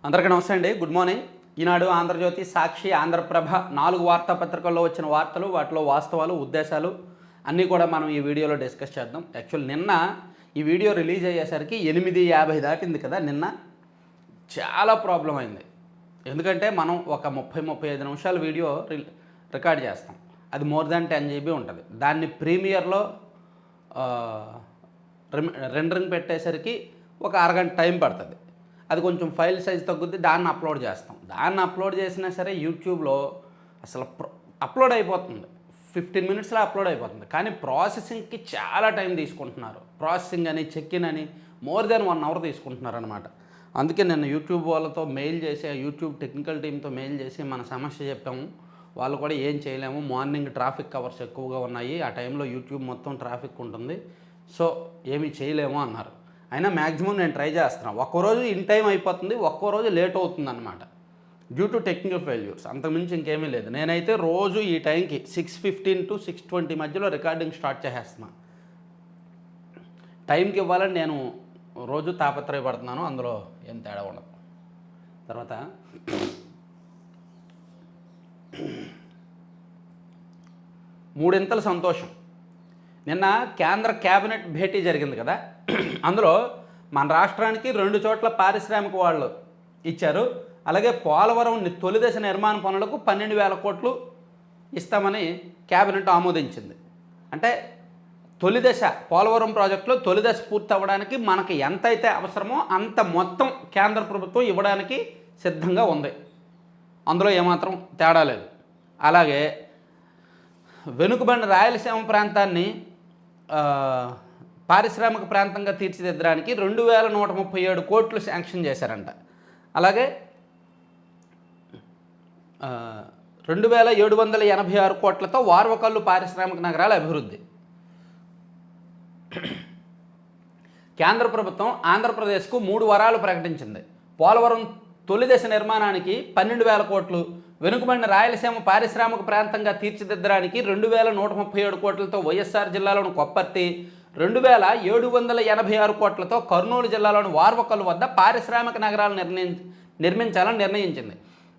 అందరికీ నమస్తే అండి. Good morning. ఈనాడు, ఆంధ్రజ్యోతి, సాక్షి, ఆంధ్రప్రభ 4 వార్తాపత్రికల్లో వచ్చిన వార్తలు, వాటిలో వాస్తవాలు, ఉద్దేశాలు అన్నీ కూడా మనం ఈ వీడియోలో డిస్కస్ చేద్దాం. యాక్చువల్ నిన్న ఈ వీడియో రిలీజ్ అయ్యేసరికి 8:50 దాటింది కదా. నిన్న చాలా ప్రాబ్లం అయింది. ఎందుకంటే మనం ఒక 30-35 నిమిషాల వీడియో రికార్డ్ చేస్తాం. అది మోర్ దాన్ 10 GB ఉంటుంది. దాన్ని ప్రీమియర్లో రెండరింగ్ పెట్టేసరికి ఒక అరగంట టైం పడుతుంది. అది కొంచెం ఫైల్ సైజ్ తగ్గుద్ది. దాన్ని అప్లోడ్ చేస్తాం. దాన్ని అప్లోడ్ చేసినా సరే యూట్యూబ్లో అసలు అప్లోడ్ అయిపోతుంది. 15 మినిట్స్లో అప్లోడ్ అయిపోతుంది. కానీ ప్రాసెసింగ్కి చాలా టైం తీసుకుంటున్నారు. ప్రాసెసింగ్ అని, చెక్-ఇన్ అని మోర్ దెన్ 1 అవర్ తీసుకుంటున్నారు అనమాట. అందుకే నేను యూట్యూబ్ వాళ్ళతో మెయిల్ చేసి, యూట్యూబ్ టెక్నికల్ టీంతో మెయిల్ చేసి మన సమస్య చెప్పాము. వాళ్ళు కూడా ఏం చేయలేము, మార్నింగ్ ట్రాఫిక్ అవర్స్ ఎక్కువగా ఉన్నాయి, ఆ టైంలో యూట్యూబ్ మొత్తం ట్రాఫిక్ ఉంటుంది, సో ఏమీ చేయలేము అన్నారు. అయినా మ్యాక్సిమం నేను ట్రై చేస్తున్నాను. ఒక్కోరోజు ఇన్ టైం అయిపోతుంది, ఒక్కో రోజు లేట్ అవుతుంది అనమాట, డ్యూ టు టెక్నికల్ ఫెయిల్యూర్స్. అంతకుమించి ఇంకేమీ లేదు. నేనైతే రోజు ఈ టైంకి 6:15 to 6:20 మధ్యలో రికార్డింగ్ స్టార్ట్ చేసేస్తున్నాను. టైంకి ఇవ్వాలని నేను రోజు తాపత్రయపడుతున్నాను. అందులో ఏం తేడా ఉండదు. తర్వాత మూడింతల సంతోషం. నిన్న కేంద్ర కేబినెట్ భేటీ జరిగింది కదా. అందులో మన రాష్ట్రానికి 2 చోట్ల పారిశ్రామిక వాళ్ళు ఇచ్చారు. అలాగే పోలవరం తొలి దశ నిర్మాణ పనులకు 12,000 కోట్లు ఇస్తామని కేబినెట్ ఆమోదించింది. అంటే తొలి దశ పోలవరం ప్రాజెక్టులో తొలి దశ పూర్తి అవ్వడానికి మనకి ఎంతైతే అవసరమో అంత మొత్తం కేంద్ర ప్రభుత్వం ఇవ్వడానికి సిద్ధంగా ఉంది. అందులో ఏమాత్రం తేడా లేదు. అలాగే వెనుకబడిన రాయలసీమ ప్రాంతాన్ని పారిశ్రామిక ప్రాంతంగా తీర్చిదిద్దడానికి 2,137 కోట్లు శాంక్షన్ చేశారంట. అలాగే 2,786 కోట్లతో వార్వకల్లు పారిశ్రామిక నగరాల అభివృద్ధి. కేంద్ర ప్రభుత్వం ఆంధ్రప్రదేశ్కు 3 వరాలు ప్రకటించింది. పోలవరం తొలి దశ నిర్మాణానికి 12,000 కోట్లు, వెనుకబడిన రాయలసీమ పారిశ్రామిక ప్రాంతంగా తీర్చిదిద్దడానికి 2,137 కోట్లతో వైఎస్ఆర్ జిల్లాలోని కొప్పర్తి, 2,786 కోట్లతో కర్నూలు జిల్లాలోని వార్వకల్లు వద్ద పారిశ్రామిక నగరాలు నిర్మించాలని నిర్ణయించింది.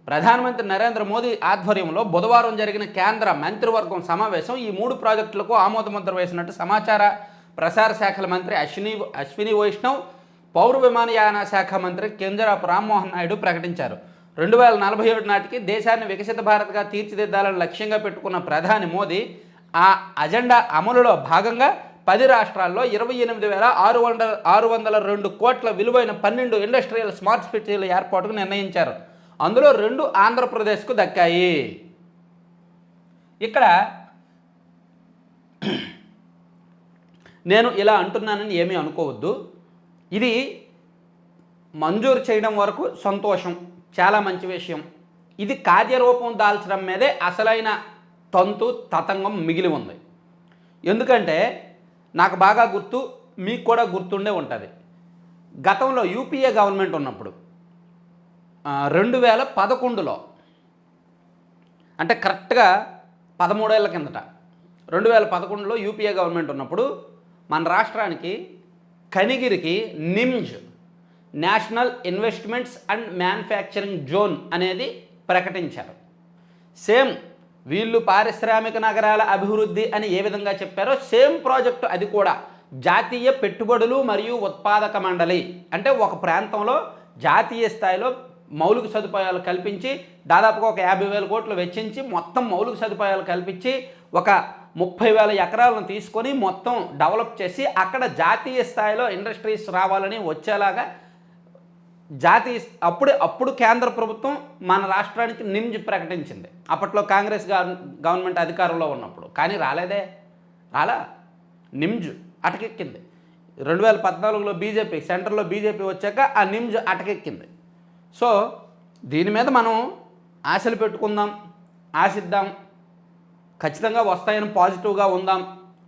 ప్రధానమంత్రి నరేంద్ర మోదీ ఆధ్వర్యంలో బుధవారం జరిగిన కేంద్ర మంత్రివర్గం సమావేశం ఈ 3 ప్రాజెక్టులకు ఆమోదముద్ర వేసినట్టు సమాచార ప్రసార శాఖల మంత్రి అశ్విని వైష్ణవ్, పౌర విమానయాన శాఖ మంత్రి కింజరాపు రామ్మోహన్ నాయుడు ప్రకటించారు. 2047 నాటికి దేశాన్ని వికసిత భారత్గా తీర్చిదిద్దాలని లక్ష్యంగా పెట్టుకున్న ప్రధాని మోదీ ఆ అజెండా అమలులో భాగంగా 10 రాష్ట్రాల్లో 28,602 కోట్ల విలువైన 12 ఇండస్ట్రియల్ స్మార్ట్ సిటీల ఏర్పాటుకు నిర్ణయించారు. అందులో 2 ఆంధ్రప్రదేశ్కు దక్కాయి. ఇక్కడ నేను ఇలా అంటున్నానని ఏమీ అనుకోవద్దు. ఇది మంజూరు చేయడం వరకు సంతోషం, చాలా మంచి విషయం. ఇది కార్యరూపం దాల్చడం మీదే అసలైన తతంగం మిగిలి ఉంది. ఎందుకంటే నాకు బాగా గుర్తు, మీకు కూడా గుర్తుండే ఉంటుంది. గతంలో యూపీఏ గవర్నమెంట్ ఉన్నప్పుడు 2011లో, అంటే కరెక్ట్గా 13 ఏళ్ల కిందట 2011లో యూపీఏ గవర్నమెంట్ ఉన్నప్పుడు మన రాష్ట్రానికి కనిగిరికి NIMZ, national investments and manufacturing zone అనేది ప్రకటించారు. సేమ్ వీళ్ళు పారిశ్రామిక నగరాల అభివృద్ధి అని ఏ విధంగా చెప్పారో సేమ్ ప్రాజెక్టు అది కూడా జాతీయ పెట్టుబడులు మరియు ఉత్పాదక మండలి. అంటే ఒక ప్రాంతంలో జాతీయ స్థాయిలో మౌలిక సదుపాయాలు కల్పించి దాదాపుగా ఒక 50,000 కోట్లు వెచ్చించి మొత్తం మౌలిక సదుపాయాలు కల్పించి ఒక 30,000 ఎకరాలను తీసుకొని మొత్తం డెవలప్ చేసి అక్కడ జాతీయ స్థాయిలో ఇండస్ట్రీస్ రావాలని వచ్చేలాగా అప్పుడు కేంద్ర ప్రభుత్వం మన రాష్ట్రానికి నిమ్జ్ ప్రకటించింది. అప్పట్లో కాంగ్రెస్ గవర్నమెంట్ అధికారంలో ఉన్నప్పుడు. కానీ రాలా నిమ్జ్ అటకెక్కింది. 2014లో బీజేపీ సెంటర్లో బీజేపీ వచ్చాక ఆ నిమ్జ్ అటకెక్కింది. సో దీని మీద మనం ఆశలు పెట్టుకుందాం, ఆశిద్దాం, ఖచ్చితంగా వస్తాయని పాజిటివ్గా ఉందాం.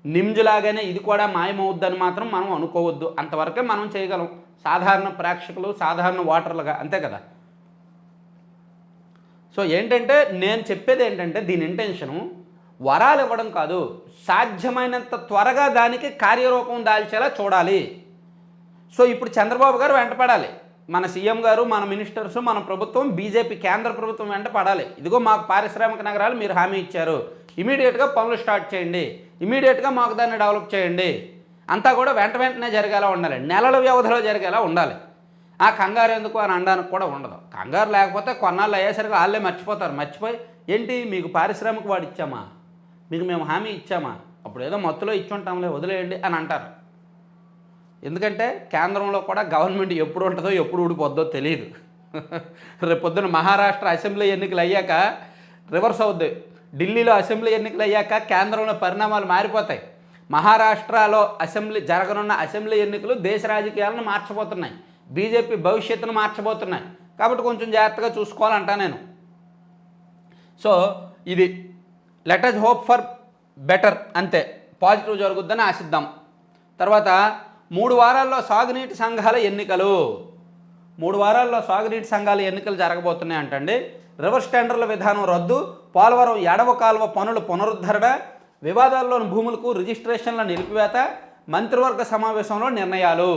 నిమ్జ్ లాగానే ఇది కూడా మాయమవుద్దని మాత్రం మనం అనుకోవద్దు. అంతవరకే మనం చేయగలం సాధారణ ప్రేక్షకులు, సాధారణ ఓటర్లుగా, అంతే కదా. సో ఏంటంటే నేను చెప్పేది ఏంటంటే దీని ఇంటెన్షను వరాలు ఇవ్వడం కాదు, సాధ్యమైనంత త్వరగా దానికి కార్యరూపం దాల్చేలా చూడాలి. సో ఇప్పుడు చంద్రబాబు గారు వెంటపడాలి. మన సీఎం గారు, మన మినిస్టర్స్, మన ప్రభుత్వం, బీజేపీ కేంద్ర ప్రభుత్వం వెంట పడాలి. ఇదిగో మాకు పారిశ్రామిక నగరాలు మీరు హామీ ఇచ్చారు, ఇమీడియట్గా పనులు స్టార్ట్ చేయండి, ఇమీడియట్గా మాకు దాన్ని డెవలప్ చేయండి, అంతా కూడా వెంటనే జరిగేలా ఉండాలి, నెలల వ్యవధిలో జరిగేలా ఉండాలి. ఆ కంగారు ఎందుకు అని అనడానికి కూడా ఉండదు. కంగారు లేకపోతే కొన్నాళ్ళు అయ్యేసరికి వాళ్ళే మర్చిపోతారు. మర్చిపోయి ఏంటి మీకు పారిశ్రామిక వాడు ఇచ్చామా, మీకు మేము హామీ ఇచ్చామా, అప్పుడు ఏదో మత్తులో ఇచ్చుంటాంలే వదిలేయండి అని అంటారు. ఎందుకంటే కేంద్రంలో కూడా గవర్నమెంట్ ఎప్పుడు ఉంటుందో ఎప్పుడు ఊడిపోద్దో తెలియదు. రేపు పొద్దున మహారాష్ట్ర అసెంబ్లీ ఎన్నికలు అయ్యాక రివర్స్ అవుద్ది. ఢిల్లీలో అసెంబ్లీ ఎన్నికలు అయ్యాక కేంద్రంలో పరిణామాలు మారిపోతాయి. మహారాష్ట్రలో జరగనున్న అసెంబ్లీ ఎన్నికలు దేశ రాజకీయాలను మార్చబోతున్నాయి, బీజేపీ భవిష్యత్తును మార్చబోతున్నాయి. కాబట్టి కొంచెం జాగ్రత్తగా చూసుకోవాలంటా నేను. సో ఇది let us hope for better, అంతే, పాజిటివ్ జరుగుద్దని ఆశిద్దాం. తర్వాత 3 వారాల్లో సాగునీటి సంఘాల ఎన్నికలు. 3 వారాల్లో సాగునీటి సంఘాల ఎన్నికలు జరగబోతున్నాయి అంటండి. రివర్స్ టెండర్ల విధానం రద్దు, పోలవరం ఎడవ కాలువ పనుల పునరుద్ధరణ, వివాదాల్లోని భూములకు రిజిస్ట్రేషన్ల నిలిపివేత, మంత్రివర్గ సమావేశంలో నిర్ణయాలు.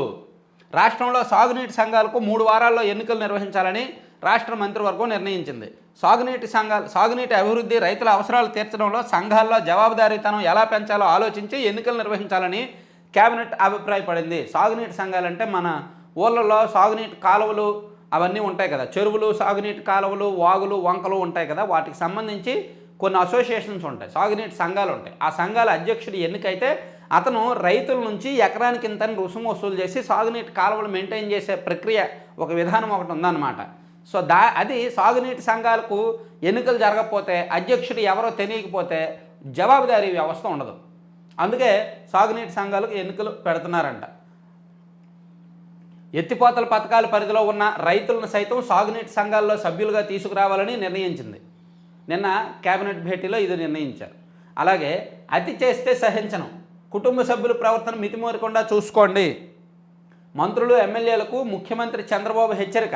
రాష్ట్రంలో సాగునీటి సంఘాలకు 3 వారాల్లో ఎన్నికలు నిర్వహించాలని రాష్ట్ర మంత్రివర్గం నిర్ణయించింది. సాగునీటి అభివృద్ధి, రైతుల అవసరాలు తీర్చడంలో సంఘాల్లో జవాబుదారీతనం ఎలా పెంచాలో ఆలోచించి ఎన్నికలు నిర్వహించాలని కేబినెట్ అభిప్రాయపడింది. సాగునీటి సంఘాలంటే మన ఊళ్ళలో సాగునీటి కాలువలు అవన్నీ ఉంటాయి కదా, చెరువులు, సాగునీటి కాలువలు, వాగులు, వంకలు ఉంటాయి కదా, వాటికి సంబంధించి కొన్ని అసోసియేషన్స్ ఉంటాయి, సాగునీటి సంఘాలు ఉంటాయి. ఆ సంఘాల అధ్యక్షుడు ఎన్నికైతే అతను రైతుల నుంచి ఎకరానికి ఇంతని రుసుము వసూలు చేసి సాగునీటి కాలువలు మెయింటైన్ చేసే ప్రక్రియ, ఒక విధానం ఒకటి ఉందన్నమాట. సో అది సాగునీటి సంఘాలకు ఎన్నికలు జరగకపోతే, అధ్యక్షుడు ఎవరో తెలియకపోతే జవాబుదారీ వ్యవస్థ ఉండదు. అందుకే సాగునీటి సంఘాలకు ఎన్నికలు పెడుతున్నారంట. ఎత్తిపోతల పథకాల పరిధిలో ఉన్న రైతులను సైతం సాగునీటి సంఘాల్లో సభ్యులుగా తీసుకురావాలని నిర్ణయించింది. నిన్న కేబినెట్ భేటీలో ఇది నిర్ణయించారు. అలాగే అతి చేస్తే సహించను, కుటుంబ సభ్యుల ప్రవర్తన మితిమీరకుండా చూసుకోండి. మంత్రులు, ఎమ్మెల్యేలకు ముఖ్యమంత్రి చంద్రబాబు హెచ్చరిక.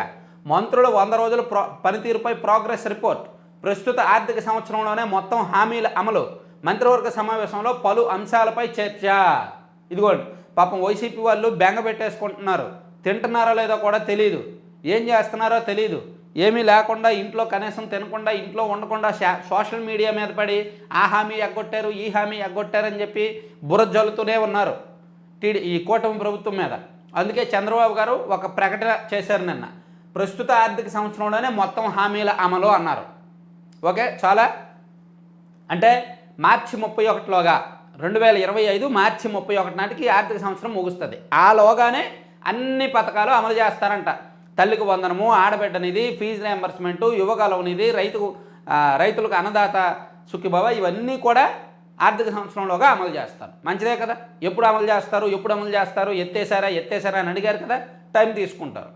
మంత్రుల 100 రోజుల పనితీరుపై ప్రోగ్రెస్ రిపోర్ట్. ప్రస్తుత ఆర్థిక సంవత్సరంలోనే మొత్తం హామీల అమలు. మంత్రివర్గ సమావేశంలో పలు అంశాలపై చర్చ. ఇదిగోండి, పాపం వైసీపీ వాళ్ళు బెంగ పెట్టేసుకుంటున్నారు. తింటున్నారో లేదో కూడా తెలియదు, ఏం చేస్తున్నారో తెలియదు, ఏమీ లేకుండా ఇంట్లో కనీసం తినకుండా, ఇంట్లో ఉండకుండా సోషల్ మీడియా మీద పడి ఆ హామీ ఎగ్గొట్టారు, ఈ హామీ ఎగ్గొట్టారని చెప్పి బురద జల్లుతూనే ఉన్నారు ఈ కూటమి ప్రభుత్వం మీద. అందుకే చంద్రబాబు గారు ఒక ప్రకటన చేశారు నిన్న. ప్రస్తుత ఆర్థిక సంవత్సరంలోనే మొత్తం హామీల అమలు అన్నారు. ఓకే, చాలా అంటే మార్చి 31లోగా 2025 మార్చి 31 నాటికి ఆర్థిక సంవత్సరం ముగుస్తుంది. ఆలోగానే అన్ని పథకాలు అమలు చేస్తారంట. తల్లికి వందనము, ఆడబిడ్డ నిధి, ఫీజు రియంబర్స్మెంటు, యువకాలం నిధి, రైతులకు అన్నదాత సుఖీభవ, ఇవన్నీ కూడా ఆర్థిక సంవత్సరంలోగా అమలు చేస్తారు. మంచిదే కదా. ఎప్పుడు అమలు చేస్తారు, ఎత్తేసారా అని అడిగారు కదా, టైం తీసుకుంటారు.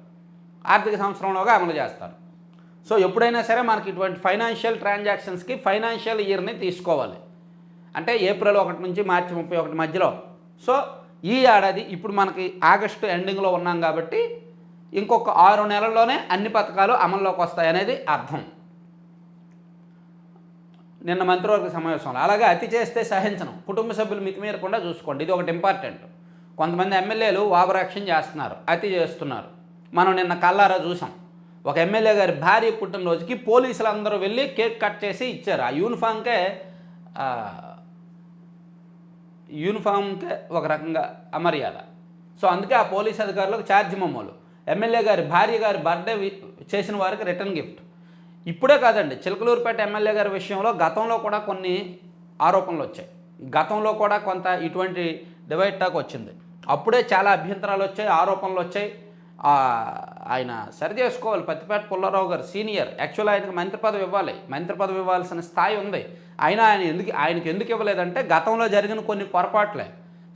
ఆర్థిక సంవత్సరంలోగా అమలు చేస్తారు. సో ఎప్పుడైనా సరే మనకి ఇటువంటి ఫైనాన్షియల్ ట్రాన్సాక్షన్స్కి ఫైనాన్షియల్ ఇయర్ని తీసుకోవాలి. అంటే ఏప్రిల్ 1 నుంచి మార్చి 31 మధ్యలో. సో ఈ ఏడాది ఇప్పుడు మనకి ఆగస్టు ఎండింగ్లో ఉన్నాం కాబట్టి ఇంకొక 6 నెలల్లోనే అన్ని పథకాలు అమల్లోకి వస్తాయనేది అర్థం. నిన్న మంత్రివర్గ సమావేశంలో. అలాగే అతి చేస్తే సహించను, కుటుంబ సభ్యులు మితిమీరకుండా చూసుకోండి, ఇది ఒకటి ఇంపార్టెంట్. కొంతమంది ఎమ్మెల్యేలు ఓవరాక్షన్ చేస్తున్నారు, అతి చేస్తున్నారు. మనం నిన్న కల్లారా చూసాం. ఒక ఎమ్మెల్యే గారి భార్య పుట్టినరోజుకి పోలీసులు అందరూ వెళ్ళి కేక్ కట్ చేసి ఇచ్చారు. ఆ యూనిఫామ్కే ఒక రకంగా అమర్యాద. సో అందుకే ఆ పోలీస్ అధికారులకు ఛార్జ్ మమ్మలు. ఎమ్మెల్యే గారి భార్య గారి బర్త్డే చేసిన వారికి రిటర్న్ గిఫ్ట్. ఇప్పుడే కాదండి, చిలకలూరుపేట ఎమ్మెల్యే గారి విషయంలో గతంలో కూడా కొన్ని ఆరోపణలు వచ్చాయి. గతంలో కూడా కొంత ఇటువంటి డివైడ్ టాక్ వచ్చింది. అప్పుడే చాలా అభ్యంతరాలు వచ్చాయి, ఆరోపణలు వచ్చాయి. ఆయన సరి చేసుకోవాలి. పత్తిపాటి పుల్లారావు గారు సీనియర్, యాక్చువల్ ఆయనకు మంత్రి పదవి ఇవ్వాల్సిన స్థాయి ఉంది. ఆయనకి ఎందుకు ఇవ్వలేదంటే గతంలో జరిగిన కొన్ని పొరపాట్లే.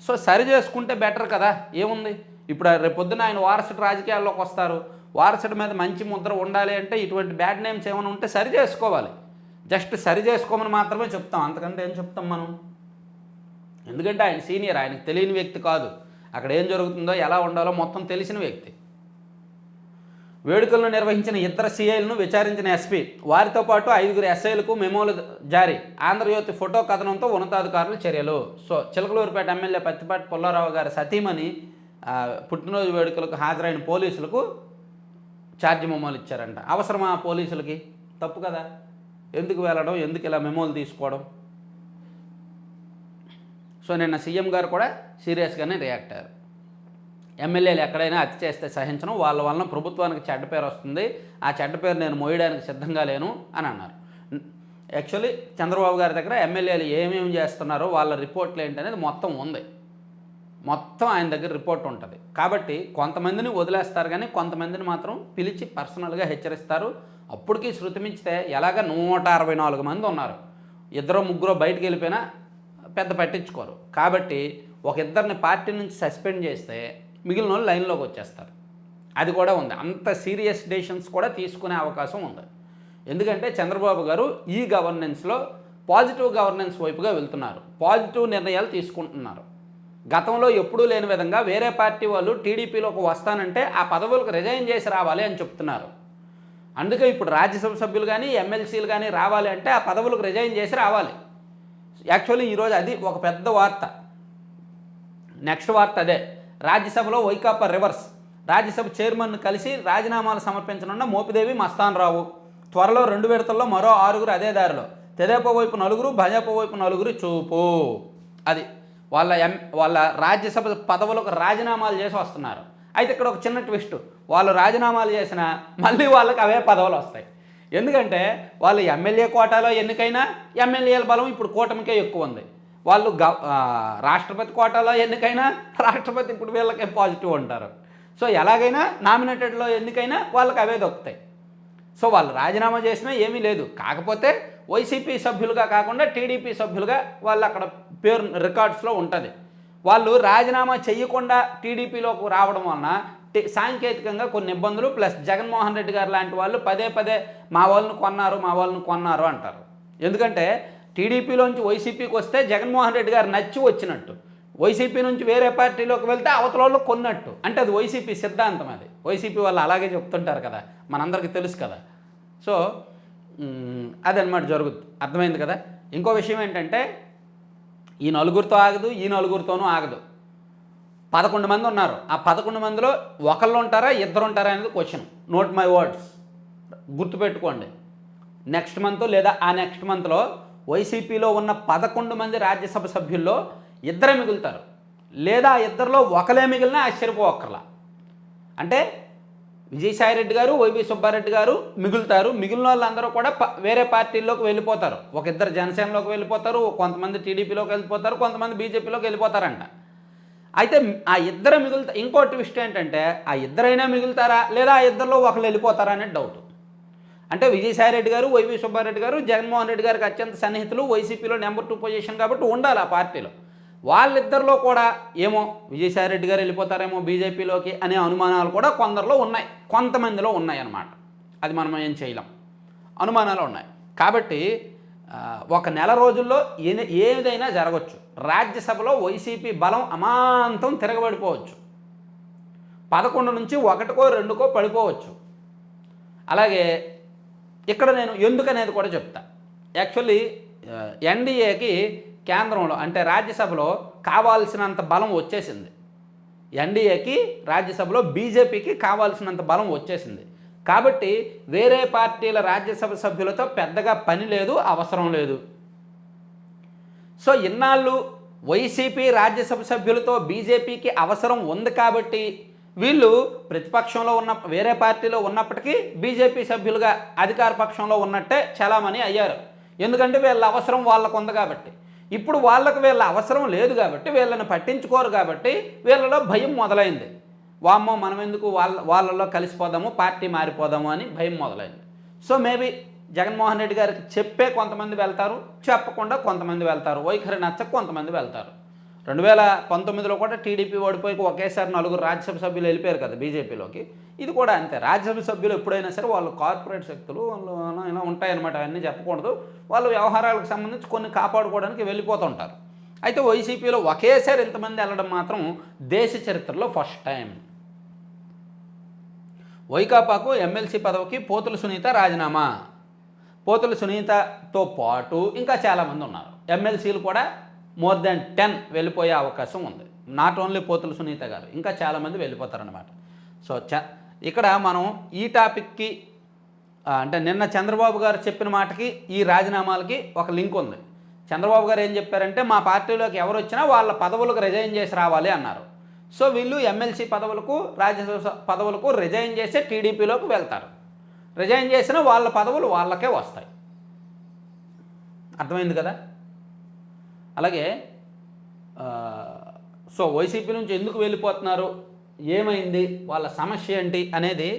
సో సరి చేసుకుంటే బెటర్ కదా, ఏముంది. ఇప్పుడు రేపొద్దున ఆయన వారసుడు రాజకీయాల్లోకి వస్తారు, వారసుడి మీద మంచి ముద్ర ఉండాలి అంటే ఇటువంటి బ్యాడ్ నేమ్స్ ఏమైనా ఉంటే సరి చేసుకోవాలి. జస్ట్ సరి చేసుకోమని మాత్రమే చెప్తాం, అంతకంటే ఏం చెప్తాం మనం. ఎందుకంటే ఆయన సీనియర్, ఆయనకు తెలియని వ్యక్తి కాదు. అక్కడ ఏం జరుగుతుందో, ఎలా ఉండాలో మొత్తం తెలిసిన వ్యక్తి. వేడుకలను నిర్వహించిన ఇద్దరు సీఐలను విచారించిన ఎస్పీ, వారితో పాటు 5 ఎస్ఐలకు మెమోలు జారీ. ఆంధ్రజ్యోతి ఫోటో కథనంతో ఉన్నతాధికారులు చర్యలు. సో చిలకలూరుపేట ఎమ్మెల్యే పత్తిపాటి పుల్లారావు గారి సతీమణి పుట్టినరోజు వేడుకలకు హాజరైన పోలీసులకు ఛార్జ్ మెమోలు ఇచ్చారంట. అవసరమా పోలీసులకి? తప్పు కదా. ఎందుకు వెళ్ళడం, ఎందుకు ఇలా మెమోలు తీసుకోవడం? సో నిన్న సీఎం గారు కూడా సీరియస్గానే రియాక్ట్ అయ్యారు. ఎమ్మెల్యేలు ఎక్కడైనా అతి చేస్తే సహించను, వాళ్ళ వలన ప్రభుత్వానికి చెడ్డ పేరు వస్తుంది, ఆ చెడ్డ పేరు నేను మోయడానికి సిద్ధంగా లేను అని అన్నారు. యాక్చువల్లీ చంద్రబాబు గారి దగ్గర ఎమ్మెల్యేలు ఏమేమి చేస్తున్నారో వాళ్ళ రిపోర్ట్లు ఏంటనేది మొత్తం ఉంది. మొత్తం ఆయన దగ్గర రిపోర్ట్ ఉంటుంది. కాబట్టి కొంతమందిని వదిలేస్తారు, కానీ కొంతమందిని మాత్రం పిలిచి పర్సనల్గా హెచ్చరిస్తారు. అప్పటికి శృతి మించితే ఎలాగ 164 మంది ఉన్నారు. 2-3 బయటికి వెళ్ళిపోయినా పెద్ద పట్టించుకోరు. కాబట్టి ఒక ఇద్దరిని పార్టీ నుంచి సస్పెండ్ చేస్తే మిగిలిన వాళ్ళు లైన్లోకి వచ్చేస్తారు. అది కూడా ఉంది. అంత సీరియస్ డెసిషన్స్ కూడా తీసుకునే అవకాశం ఉంది. ఎందుకంటే చంద్రబాబు గారు ఈ గవర్నెన్స్లో పాజిటివ్ గవర్నెన్స్ వైపుగా వెళ్తున్నారు, పాజిటివ్ నిర్ణయాలు తీసుకుంటున్నారు. గతంలో ఎప్పుడూ లేని విధంగా వేరే పార్టీ వాళ్ళు టీడీపీలోకి వస్తానంటే ఆ పదవులకు రిజైన్ చేసి రావాలి అని చెప్తున్నారు. అందుకే ఇప్పుడు రాజ్యసభ సభ్యులు కానీ ఎమ్మెల్సీలు కానీ రావాలి అంటే ఆ పదవులకు రిజైన్ చేసి రావాలి. యాక్చువల్లీ ఈరోజు అది ఒక పెద్ద వార్త. నెక్స్ట్ వార్త అదే. రాజ్యసభలో వైకాపా రివర్స్. రాజ్యసభ చైర్మన్ను కలిసి రాజీనామాలు సమర్పించనున్న మోపిదేవి మస్తాన్రావు. త్వరలో 2 విడతల్లో మరో 6 అదే దారిలో. తెదేపా వైపు 4, భాజపా వైపు 4 చూపు. అది వాళ్ళ రాజ్యసభ పదవులకు రాజీనామాలు చేసి వస్తున్నారు. అయితే ఇక్కడ ఒక చిన్న ట్విస్ట్. వాళ్ళు రాజీనామాలు చేసినా మళ్ళీ వాళ్ళకి అవే పదవులు వస్తాయి. ఎందుకంటే వాళ్ళు ఎమ్మెల్యే కోటాలో ఎన్నికైనా ఎమ్మెల్యేల బలం ఇప్పుడు కూటమికే ఎక్కువ ఉంది. వాళ్ళు రాష్ట్రపతి కోటాలో ఎన్నికైనా రాష్ట్రపతి ఇప్పుడు వీళ్ళకే పాజిటివ్ ఉంటారు. సో ఎలాగైనా నామినేటెడ్లో ఎన్నికైనా వాళ్ళకి అవే దొరుకుతాయి. సో వాళ్ళు రాజీనామా చేసినా ఏమీ లేదు. కాకపోతే వైసీపీ సభ్యులుగా కాకుండా టీడీపీ సభ్యులుగా వాళ్ళు అక్కడ పేరు రికార్డ్స్లో ఉంటుంది. వాళ్ళు రాజీనామా చేయకుండా టీడీపీలోకి రావడం వలన సాంకేతికంగా కొన్ని ఇబ్బందులు, ప్లస్ జగన్మోహన్ రెడ్డి గారు లాంటి వాళ్ళు పదే పదే మా వాళ్ళని కొన్నారు అంటారు. ఎందుకంటే టీడీపీలోంచి వైసీపీకి వస్తే జగన్మోహన్ రెడ్డి గారు నచ్చి వచ్చినట్టు, వైసీపీ నుంచి వేరే పార్టీలోకి వెళ్తే అవతల వాళ్ళు కొన్నట్టు. అంటే అది వైసీపీ సిద్ధాంతం. అది వైసీపీ వాళ్ళు అలాగే చెప్తుంటారు కదా, మనందరికీ తెలుసు కదా. సో అదనమాట జరుగుతుంది. అర్థమైంది కదా. ఇంకో విషయం ఏంటంటే ఈ నలుగురితో ఆగదు, ఈ నలుగురితోనూ ఆగదు. 11 మంది ఉన్నారు. ఆ 11 మందిలో ఒకళ్ళు ఉంటారా, ఇద్దరు ఉంటారా అనేది క్వశ్చన్. నోట్ మై వర్డ్స్, గుర్తుపెట్టుకోండి. నెక్స్ట్ మంత్ లేదా ఆ నెక్స్ట్ మంత్లో వైసీపీలో ఉన్న 11 మంది రాజ్యసభ సభ్యుల్లో 2 మిగులుతారు, లేదా ఇద్దరిలో ఒకలే మిగిలినా ఆశ్చర్యపోవక్కర్లా. అంటే విజయసాయిరెడ్డి గారు, వైవి సుబ్బారెడ్డి గారు మిగులుతారు. మిగిలిన వాళ్ళందరూ కూడా వేరే పార్టీల్లోకి వెళ్ళిపోతారు. ఒక ఇద్దరు జనసేనలోకి వెళ్ళిపోతారు, కొంతమంది టీడీపీలోకి వెళ్ళిపోతారు, కొంతమంది బీజేపీలోకి వెళ్ళిపోతారంట. అయితే ఆ ఇద్దరు మిగులుతారు. ఇంకో ట్విస్ట్ ఏంటంటే ఆ ఇద్దరైనా మిగులుతారా, లేదా ఆ ఇద్దరిలో ఒకరు వెళ్ళిపోతారా అనేది డౌట్. అంటే విజయసాయిరెడ్డి గారు, వైవి సుబ్బారెడ్డి గారు జగన్మోహన్ రెడ్డి గారికి అత్యంత సన్నిహితులు, వైసీపీలో నెంబర్ 2 పొజిషన్ కాబట్టి ఉండాలి ఆ పార్టీలో. వాళ్ళిద్దరిలో కూడా ఏమో విజయసాయిరెడ్డి గారు వెళ్ళిపోతారేమో బీజేపీలోకి అనే అనుమానాలు కూడా కొందరిలో ఉన్నాయి, కొంతమందిలో ఉన్నాయన్నమాట. అది మనం ఏం చేయలేం, అనుమానాలు ఉన్నాయి. కాబట్టి ఒక నెల రోజుల్లో ఏదైనా జరగవచ్చు. రాజ్యసభలో వైసీపీ బలం అమాంతం తిరగబడిపోవచ్చు. 11 నుంచి 1కో 2కో పడిపోవచ్చు. అలాగే ఇక్కడ నేను ఎందుకనేది కూడా చెప్తా. యాక్చువల్లీ ఎన్డీఏకి కేంద్రంలో అంటే రాజ్యసభలో కావాల్సినంత బలం వచ్చేసింది. ఎన్డీఏకి రాజ్యసభలో బీజేపీకి కావాల్సినంత బలం వచ్చేసింది. కాబట్టి వేరే పార్టీల రాజ్యసభ సభ్యులతో పెద్దగా పని లేదు, అవసరం లేదు. సో ఇన్నాళ్ళు వైసీపీ రాజ్యసభ సభ్యులతో బీజేపీకి అవసరం ఉంది కాబట్టి వీళ్ళు ప్రతిపక్షంలో ఉన్న వేరే పార్టీలో ఉన్నప్పటికీ బీజేపీ సభ్యులుగా అధికార పక్షంలో ఉన్నట్టే చలామణి అయ్యారు. ఎందుకంటే వీళ్ళ అవసరం వాళ్ళకు ఉంది కాబట్టి. ఇప్పుడు వాళ్ళకు వీళ్ళ అవసరం లేదు కాబట్టి, వీళ్ళని పట్టించుకోరు కాబట్టి వీళ్ళలో భయం మొదలైంది. వామ్మో మనం ఎందుకు వాళ్ళలో కలిసిపోదాము, పార్టీ మారిపోదాము అని భయం మొదలైంది. సో మేబీ జగన్మోహన్ రెడ్డి గారికి చెప్పే కొంతమంది వెళ్తారు, చెప్పకుండా కొంతమంది వెళ్తారు, వైఖరి నచ్చక కొంతమంది వెళ్తారు. 2019లో కూడా టీడీపీ ఓడిపోయి ఒకేసారి 4 రాజ్యసభ సభ్యులు వెళ్ళిపోయారు కదా బీజేపీలోకి. ఇది కూడా అంతే. రాజ్యసభ సభ్యులు ఎప్పుడైనా సరే వాళ్ళు కార్పొరేట్ శక్తులు వాళ్ళు ఇలా ఉంటాయన్నమాట. అవన్నీ చెప్పకూడదు. వాళ్ళు వ్యవహారాలకు సంబంధించి కొన్ని కాపాడుకోవడానికి వెళ్ళిపోతుంటారు. అయితే వైసీపీలో ఒకేసారి ఇంతమంది వెళ్ళడం మాత్రం దేశ చరిత్రలో ఫస్ట్ టైం. వైకాపాకు ఎమ్మెల్సీ పదవికి పోతుల సునీత రాజీనామా. పోతుల సునీతతో పాటు ఇంకా చాలామంది ఉన్నారు. ఎమ్మెల్సీలు కూడా మోర్ దెన్ 10 వెళ్ళిపోయే అవకాశం ఉంది. నాట్ ఓన్లీ పోతుల సునీత గారు, ఇంకా చాలామంది వెళ్ళిపోతారనమాట. సో ఇక్కడ మనం ఈ టాపిక్కి అంటే నిన్న చంద్రబాబు గారు చెప్పిన మాటకి ఈ రాజీనామాలకి ఒక లింక్ ఉంది. చంద్రబాబు గారు ఏం చెప్పారంటే మా పార్టీలోకి ఎవరు వచ్చినా వాళ్ళ పదవులకు రిజైన్ చేసి రావాలి అన్నారు. సో వీళ్ళు ఎమ్మెల్సీ పదవులకు రాజ్యసభ పదవులకు రిజైన్ చేసి టీడీపీలోకి వెళ్తారు. రిజైన్ చేసిన వాళ్ళ పదవులు వాళ్ళకే వస్తాయి. అర్థమైంది కదా. అలాగే సో వైసీపీ నుంచి ఎందుకు వెళ్ళిపోతున్నారు, ఏమైంది, వాళ్ళ సమస్య ఏంటి అనేది,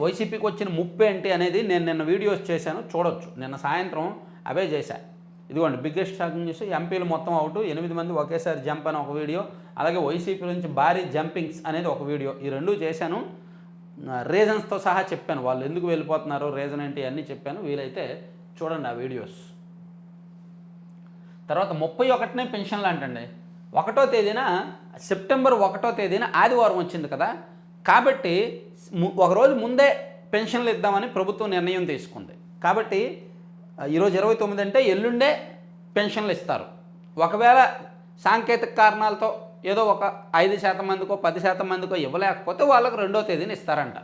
వైసీపీకి వచ్చిన ముప్పు ఏంటి అనేది నేను నిన్న వీడియోస్ చేశాను, చూడొచ్చు. నిన్న సాయంత్రం అవే చేశాను. ఇదిగోండి బిగ్గెస్ట్ షాకింగ్ న్యూస్, ఎంపీలు మొత్తం అవుట్, 8 మంది ఒకేసారి జంప్ అని ఒక వీడియో, అలాగే వైసీపీ నుంచి భారీ జంపింగ్స్ అనేది ఒక వీడియో. ఈ రెండూ చేశాను, రీజన్స్తో సహా చెప్పాను. వాళ్ళు ఎందుకు వెళ్ళిపోతున్నారు, రీజన్ ఏంటి అన్నీ చెప్పాను. వీలైతే చూడండి ఆ వీడియోస్. తర్వాత 31నే పెన్షన్లు అంటండి. 1వ తేదీన సెప్టెంబర్ 1వ తేదీన ఆదివారం వచ్చింది కదా, కాబట్టి ఒకరోజు ముందే పెన్షన్లు ఇద్దామని ప్రభుత్వం నిర్ణయం తీసుకుంది. కాబట్టి ఈరోజు 29 అంటే ఎల్లుండే పెన్షన్లు ఇస్తారు. ఒకవేళ సాంకేతిక కారణాలతో ఏదో ఒక 5% మందికో 10% మందికో ఇవ్వలేకపోతే వాళ్ళకు 2వ తేదీన ఇస్తారంట.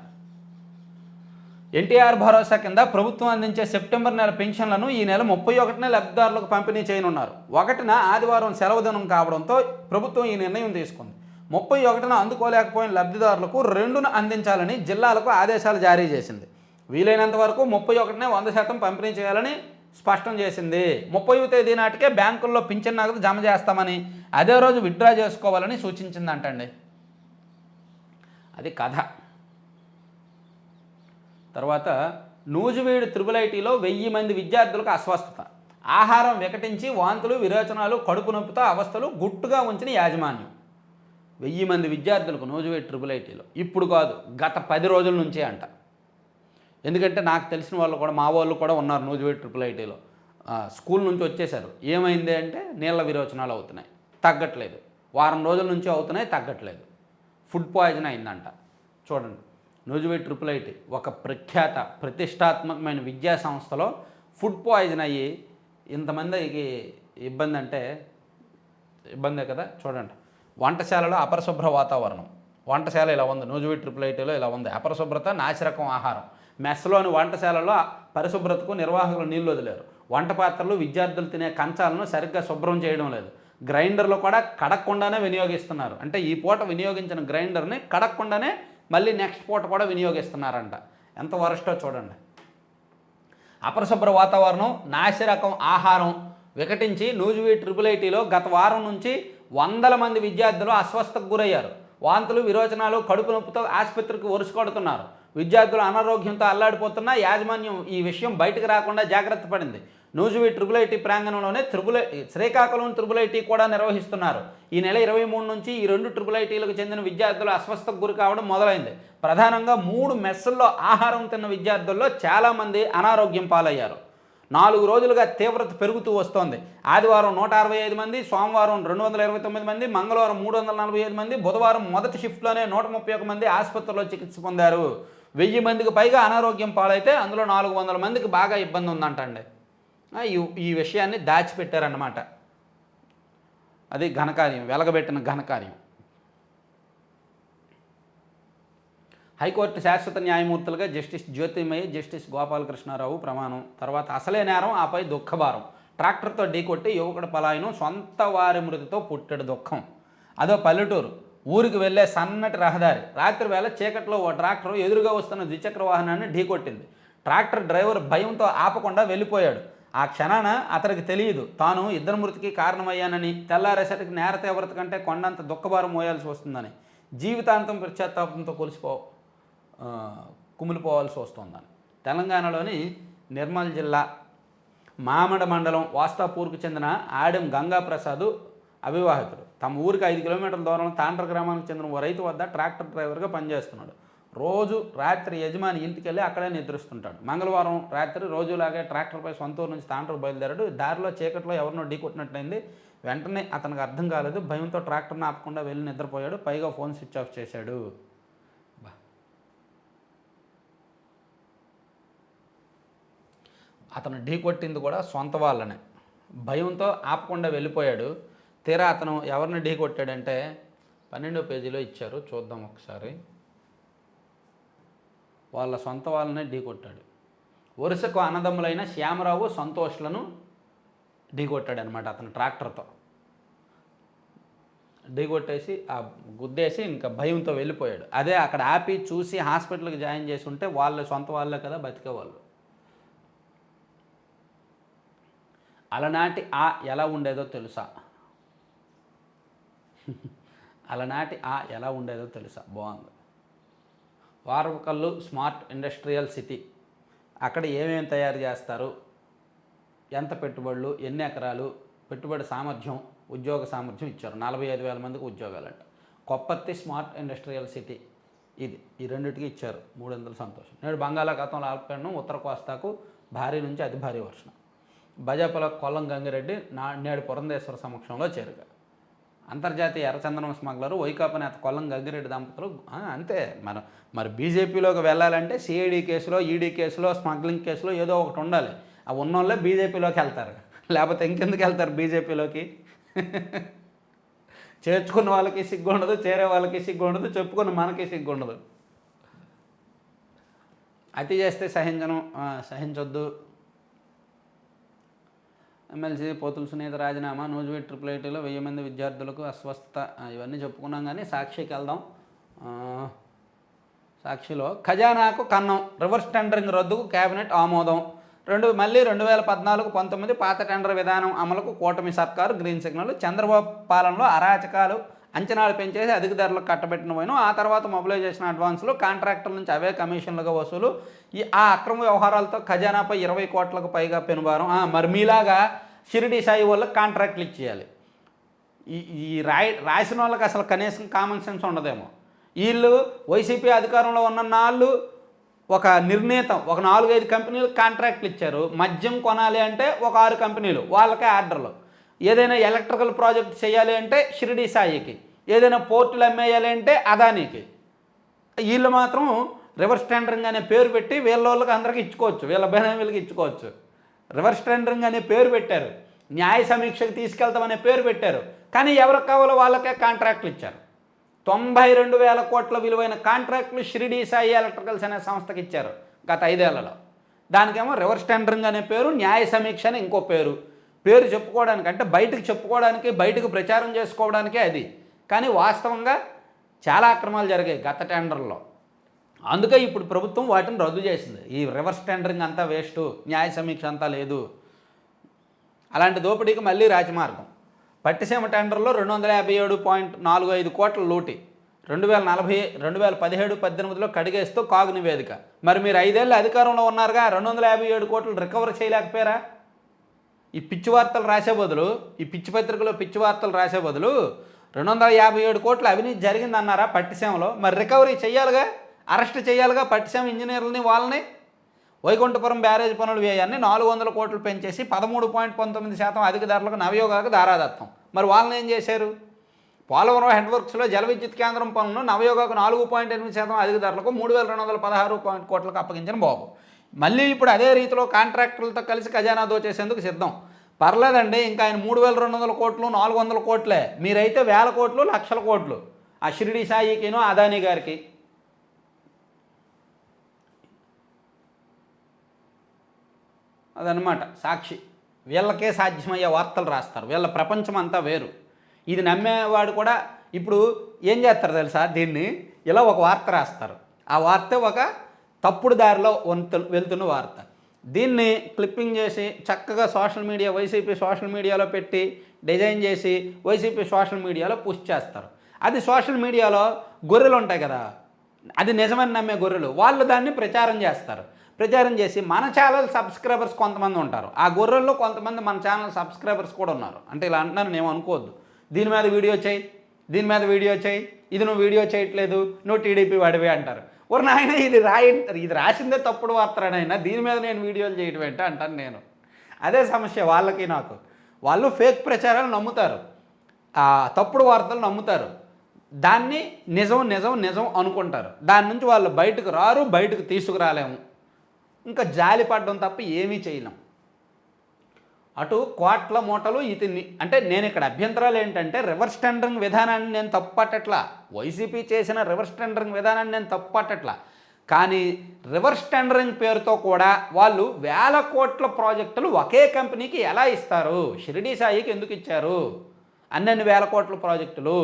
ఎన్టీఆర్ భరోసా కింద ప్రభుత్వం అందించే సెప్టెంబర్ నెల పెన్షన్లను ఈ నెల 31న లబ్ధిదారులకు పంపిణీ చేయనున్నారు. 1న ఆదివారం సెలవు దినం కావడంతో ప్రభుత్వం ఈ నిర్ణయం తీసుకుంది. 31న అందుకోలేకపోయిన లబ్ధిదారులకు 2న అందించాలని జిల్లాలకు ఆదేశాలు జారీ చేసింది. వీలైనంత వరకు 31నే 100% పంపిణీ చేయాలని స్పష్టం చేసింది. 30వ తేదీ నాటికే బ్యాంకుల్లో పింఛన్ నగదు జమ చేస్తామని, అదే రోజు విత్డ్రా చేసుకోవాలని సూచించిందంటండి. అది కథ. తర్వాత నూజివీడు IIITలో 1000 మంది విద్యార్థులకు అస్వస్థత, ఆహారం వికటించి వాంతులు విరేచనాలు కడుపు నొప్పితో అవస్థలు గుట్టుగా ఉంచిన యాజమాన్యం. 1000 మంది విద్యార్థులకు నూజివీడు IIITలో ఇప్పుడు కాదు, గత 10 రోజుల నుంచే అంట. ఎందుకంటే నాకు తెలిసిన వాళ్ళు కూడా, మా వాళ్ళు కూడా ఉన్నారు నూజివీడు IIITలో. స్కూల్ నుంచి వచ్చేసారు. ఏమైంది అంటే నీళ్ళ విరోచనాలు అవుతున్నాయి, తగ్గట్లేదు. వారం రోజుల నుంచి అవుతున్నాయి, తగ్గట్లేదు. ఫుడ్ పాయిజన్ అయిందంట. చూడండి, నూజివీడు IIIT ఒక ప్రతిష్టాత్మకమైన విద్యా సంస్థలో ఫుడ్ పాయిజన్ అయ్యి ఇంతమందికి ఇబ్బంది అంటే ఇబ్బందే కదా. చూడండి, వంటశాలలో అపరిశుభ్ర వాతావరణం. వంటశాల ఇలా ఉంది, నూజివీడు IIITలో ఇలా ఉంది. అపరిశుభ్రత, నాసిరకం ఆహారం. మెస్లోని వంటశాలలో పరిశుభ్రతకు నిర్వాహకులు నీళ్ళు వదిలేరు. వంట పాత్రలు, విద్యార్థులు తినే కంచాలను సరిగ్గా శుభ్రం చేయడం లేదు. గ్రైండర్లు కూడా కడగకుండానే వినియోగిస్తున్నారు. అంటే ఈ పూట వినియోగించిన గ్రైండర్ని కడగకుండానే మళ్ళీ నెక్స్ట్ పూట కూడా వినియోగిస్తున్నారంట. ఎంత వరస్టో చూడండి. అపరిశుభ్ర వాతావరణం, నాసిరకం ఆహారం వికటించి నూజివీడు IIITలో గత వారం నుంచి 100 మంది విద్యార్థులు అస్వస్థతకు గురయ్యారు. వాంతులు విరోచనాలు కడుపు నొప్పితో ఆసుపత్రికి వరుసకొడుతున్నారు. విద్యార్థులు అనారోగ్యంతో అల్లాడిపోతున్నా యాజమాన్యం ఈ విషయం బయటకు రాకుండా జాగ్రత్త పడింది. నూజివీడు IIIT ప్రాంగణంలోనే శ్రీకాకుళం IIIT కూడా నిర్వహిస్తున్నారు. ఈ నెల 23 నుంచి ఈ 2 IIITలకు చెందిన విద్యార్థులు అస్వస్థతకు గురి కావడం మొదలైంది. ప్రధానంగా 3 మెస్సుల్లో ఆహారం తిన్న విద్యార్థుల్లో చాలామంది అనారోగ్యం పాలయ్యారు. 4 రోజులుగా తీవ్రత పెరుగుతూ వస్తోంది. ఆదివారం 165 మంది, సోమవారం 229 మంది, మంగళవారం 345 మంది, బుధవారం మొదటి షిఫ్ట్లోనే 131 మంది ఆసుపత్రిలో చికిత్స పొందారు. 1000 మందికి పైగా అనారోగ్యం పాలైతే అందులో 400 మందికి బాగా ఇబ్బంది ఉందంటండి. ఈ విషయాన్ని దాచిపెట్టారన్నమాట. అది ఘనకార్యం, వెలగబెట్టిన ఘనకార్యం. హైకోర్టు శాశ్వత న్యాయమూర్తులుగా జస్టిస్ జ్యోతిమయి, జస్టిస్ గోపాలకృష్ణారావు ప్రమాణం. తర్వాత అసలే నేరం, ఆపై దుఃఖభారం. ట్రాక్టర్తో ఢీకొట్టి యువకుడి పలాయనం, సొంత వారి మృతితో పుట్టెడు దుఃఖం. అదో పల్లెటూరు. ఊరికి వెళ్లే సన్నటి రహదారి. రాత్రి వేళ చీకట్లో ఓ ట్రాక్టర్ ఎదురుగా వస్తున్న ద్విచక్ర వాహనాన్ని ఢీకొట్టింది. ట్రాక్టర్ డ్రైవర్ భయంతో ఆపకుండా వెళ్ళిపోయాడు. ఆ క్షణాన అతనికి తెలియదు తాను ఇద్దరి మృతికి కారణమయ్యానని, తెల్లారేసరికి నేర తీవ్రత కంటే కొండంత దుఃఖభారం మోయాల్సి వస్తుందని, జీవితాంతం పశ్చాత్తాపంతో కుమిలిపోవాల్సి వస్తుందని. తెలంగాణలోని నిర్మల్ జిల్లా మామడ మండలం వాస్తాపూర్కు చెందిన ఆడెం గంగాప్రసాద్ అవివాహితుడు. తమ ఊరికి 5 కిలోమీటర్ల దూరంలో తాండ్ర గ్రామానికి చెందిన ఓ రైతు వద్ద ట్రాక్టర్ డ్రైవర్గా పనిచేస్తున్నాడు. రోజు రాత్రి యజమాని ఇంటికి వెళ్ళి అక్కడే నిద్రిస్తుంటాడు. మంగళవారం రాత్రి రోజులాగే ట్రాక్టర్పై సొంత ఊరు నుంచి తాండ్రకు బయలుదేరాడు. దారిలో చీకట్లో ఎవరినో ఢీకొట్టినట్లయింది. వెంటనే అతనికి అర్థం కాలేదు. భయంతో ట్రాక్టర్ని ఆపకుండా వెళ్ళి నిద్రపోయాడు. పైగా ఫోన్ స్విచ్ ఆఫ్ చేశాడు. అతను ఢీకొట్టింది కూడా సొంత వాళ్ళనే. భయంతో ఆపకుండా వెళ్ళిపోయాడు. తీరా అతను ఎవరిని ఢీకొట్టాడంటే 12వ పేజీలో ఇచ్చారు, చూద్దాం ఒకసారి. వాళ్ళ సొంత వాళ్ళనే ఢీకొట్టాడు. వరుసకు అన్నదమ్ములైన శ్యామరావు, సంతోష్లను ఢీకొట్టాడు అనమాట అతను ట్రాక్టర్తో. ఢీకొట్టేసి గుద్దేసి ఇంకా భయంతో వెళ్ళిపోయాడు. అదే అక్కడ ఆపి చూసి హాస్పిటల్కి జాయిన్ చేసి ఉంటే వాళ్ళ సొంత వాళ్ళే కదా బతికేవాళ్ళు. అలనాటి ఎలా ఉండేదో తెలుసా? అలనాటి ఎలా ఉండేదో తెలుసా? బాగుంది. వారవకల్లు స్మార్ట్ ఇండస్ట్రియల్ సిటీ. అక్కడ ఏమేమి తయారు చేస్తారు, ఎంత పెట్టుబడులు, ఎన్ని ఎకరాలు, పెట్టుబడి సామర్థ్యం, ఉద్యోగ సామర్థ్యం ఇచ్చారు. 45,000 మందికి ఉద్యోగాలంట. కొప్పత్తి స్మార్ట్ ఇండస్ట్రియల్ సిటీ ఈ రెండింటికి ఇచ్చారు 300 సంతోషం. నేడు బంగాళాఖాతంలో అల్పపీడనం, ఉత్తర కోస్తాకు భారీ నుంచి అతి భారీ వర్షం. బజాపల కొల్లం గంగిరెడ్డి నేడు పురంధేశ్వర సమక్షంలో చేరుక. అంతర్జాతీయ ఎర్రచందనం స్మగ్లరు వైకాపా నేత కొల్లం గంగిరెడ్డి దంపతులు అంతే. మరి బీజేపీలోకి వెళ్ళాలంటే సిఐడి కేసులో, ఈడీ కేసులో, స్మగ్లింగ్ కేసులో ఏదో ఒకటి ఉండాలి. ఆ ఉన్నోళ్ళే బీజేపీలోకి వెళ్తారు, లేకపోతే ఇంకెందుకు వెళ్తారు బీజేపీలోకి? చేర్చుకున్న వాళ్ళకి సిగ్గు ఉండదు, చేరే వాళ్ళకి సిగ్గు ఉండదు, చెప్పుకున్న మనకి సిగ్గు ఉండదు. అతి చేస్తే సహించొద్దు. ఎమ్మెల్సీ పోతుల సునీత రాజీనామా, నూజివీడ్ 888లో 1000 మంది విద్యార్థులకు అస్వస్థత. ఇవన్నీ చెప్పుకున్నాం. కానీ సాక్షికి వెళ్దాం. సాక్షిలో ఖజానాకు కన్నం, రివర్స్ టెండరింగ్ రద్దుకు కేబినెట్ ఆమోదం. మళ్ళీ 2014-19 పాత టెండర్ విధానం అమలుకు కూటమి సర్కారు గ్రీన్ సిగ్నల్. చంద్రబాబు పాలనలో అరాచకాలు, అంచనాలు పెంచేసి అధిక ధరలకు కట్టబెట్టిన పోయిన. ఆ తర్వాత మొబిలైజేషన్ అడ్వాన్సులు, కాంట్రాక్టర్ల నుంచి అవే కమిషన్లుగా వసూలు. ఆ అక్రమ వ్యవహారాలతో ఖజానాపై 20 కోట్లకు పైగా పెనుభారం. మరి మీలాగా షిరిడి సాయి వాళ్ళకి కాంట్రాక్ట్లు ఇచ్చేయాలి. ఈ రాసిన వాళ్ళకి అసలు కనీసం కామన్ సెన్స్ ఉండదేమో. వీళ్ళు వైసీపీ అధికారంలో ఉన్న నాళ్ళు ఒక నిర్ణీతం ఒక 4-5 కంపెనీలకు కాంట్రాక్ట్లు ఇచ్చారు. మద్యం కొనాలి అంటే ఒక 6 కంపెనీలు, వాళ్ళకే ఆర్డర్లు. ఏదైనా ఎలక్ట్రికల్ ప్రాజెక్ట్ చేయాలి అంటే షిరిడి సాయికి, ఏదైనా పోర్టులు అమ్మేయాలి అంటే అదానికి. వీళ్ళు మాత్రం రివర్స్ టెండరింగ్ అనే పేరు పెట్టి వీళ్ళకి అందరికీ ఇచ్చుకోవచ్చు, వీళ్ళ బెనామీలకి ఇచ్చుకోవచ్చు. రివర్స్ టెండరింగ్ అనే పేరు పెట్టారు, న్యాయ సమీక్షకు తీసుకెళ్తామనే పేరు పెట్టారు. కానీ ఎవరికి కావాలో వాళ్ళకే కాంట్రాక్ట్లు ఇచ్చారు. 92,000 కోట్ల విలువైన కాంట్రాక్టులు షిరిడి సాయి ఎలక్ట్రికల్స్ అనే సంస్థకి ఇచ్చారు గత 5 ఏళ్లలో. దానికేమో రివర్స్ టెండరింగ్ అనే పేరు, న్యాయ సమీక్ష అని ఇంకో పేరు చెప్పుకోవడానికి, అంటే బయటకు చెప్పుకోవడానికి, బయటకు ప్రచారం చేసుకోవడానికే అది. కానీ వాస్తవంగా చాలా అక్రమాలు జరిగాయి గత టెండర్లో. అందుకే ఇప్పుడు ప్రభుత్వం వాటిని రద్దు చేసింది. ఈ రివర్స్ టెండరింగ్ అంతా వేస్ట్, న్యాయ సమీక్ష అంతా లేదు. అలాంటి దోపిడీకి మళ్ళీ రాజమార్గం. పట్టిసీమ టెండర్లో 257.45 కోట్ల లూటి. 2017-18లో కడిగేస్తూ కాగు నివేదిక. మరి మీరు 5 ఏళ్ళు అధికారంలో ఉన్నారుగా, 257 కోట్లు రికవర్ చేయలేకపోయారా? ఈ పిచ్చి వార్తలు రాసే బదులు, ఈ పిచ్చి పత్రికలో పిచ్చి వార్తలు రాసే బదులు 257 కోట్ల అవినీతి జరిగిందన్నారా పట్టిసీమలో? మరి రికవరీ చేయాలిగా, అరెస్ట్ చేయాలిగా పట్టిసీమ ఇంజనీర్లని, వాళ్ళని. వైకుంఠపురం బ్యారేజ్ పనుల వ్యయాన్ని 400 కోట్లు పెంచేసి 13.19% అధిక ధరలకు నవయోగాకు దారాదత్తం. మరి వాళ్ళని ఏం చేశారు? పోలవరం హెడ్ వర్క్స్లో జల విద్యుత్ కేంద్రం పనులను నవయోగాకు 4.8% అధిక ధరలకు 3,216 కోట్లకు అప్పగించిన బాబు. మళ్ళీ ఇప్పుడు అదే రీతిలో కాంట్రాక్టర్లతో కలిసి ఖజానా దోచేసేందుకు సిద్ధం. పర్లేదండి, ఇంకా ఆయన 3,200 కోట్లు 400 కోట్లే, మీరైతే 1000 కోట్లు 1,00,000 కోట్లు ఆ షిరిడి సాయికినో అదానీ గారికి. అదనమాట సాక్షి. వీళ్ళకే సాధ్యమయ్యే వార్తలు రాస్తారు, వీళ్ళ ప్రపంచం అంతా వేరు. ఇది నమ్మేవాడు కూడా ఇప్పుడు ఏం చేస్తారు తెలుసా? దీన్ని ఇలా ఒక వార్త రాస్తారు, ఆ వార్త ఒక తప్పుడు దారిలో వెళ్తున్న వార్త. దీన్ని క్లిప్పింగ్ చేసి చక్కగా వైసీపీ సోషల్ మీడియాలో పెట్టి డిజైన్ చేసి వైసీపీ సోషల్ మీడియాలో పుష్ చేస్తారు. అది సోషల్ మీడియాలో గొర్రెలు ఉంటాయి కదా, అది నిజమని నమ్మే గొర్రెలు, వాళ్ళు దాన్ని ప్రచారం చేస్తారు. ప్రచారం చేసి మన ఛానల్ సబ్స్క్రైబర్స్ కొంతమంది ఉంటారు, ఆ గొర్రెల్లో కొంతమంది మన ఛానల్ సబ్స్క్రైబర్స్ కూడా ఉన్నారు. అంటే ఇలా అంటున్నాను నేను అనుకోవద్దు. దీని మీద వీడియో చేయి, దీని మీద వీడియో చేయి, ఇది నువ్వు వీడియో చేయట్లేదు, నువ్వు టీడీపీ వాడివే అంటారు. ఓరు నాయన, ఇది రాసిందే తప్పుడు వార్తనైనా దీని మీద నేను వీడియోలు చేయడం ఏంటో అంటాను నేను. అదే సమస్య వాళ్ళకి నాకు. వాళ్ళు ఫేక్ ప్రచారాలు నమ్ముతారు, తప్పుడు వార్తలు నమ్ముతారు, దాన్ని నిజం నిజం నిజం అనుకుంటారు. దాని నుంచి వాళ్ళు బయటకు రారు, బయటకు తీసుకురాలేము. ఇంకా జాలి పడడం తప్ప ఏమీ చేయలేం. అటు కోట్ల మూటలు ఇది. అంటే నేను ఇక్కడ అభ్యంతరాలు ఏంటంటే, రివర్స్ టెండరింగ్ విధానాన్ని నేను తప్పు పట్టట్లా, వైసీపీ చేసిన రివర్స్ టెండరింగ్ విధానాన్ని నేను తప్పు పట్టట్లా. కానీ రివర్స్ టెండరింగ్ పేరుతో కూడా వాళ్ళు వేల కోట్ల ప్రాజెక్టులు ఒకే కంపెనీకి ఎలా ఇస్తారు? షిరిడి సాయికి ఎందుకు ఇచ్చారు? అన్నన్ని వేల కోట్ల ప్రాజెక్టులు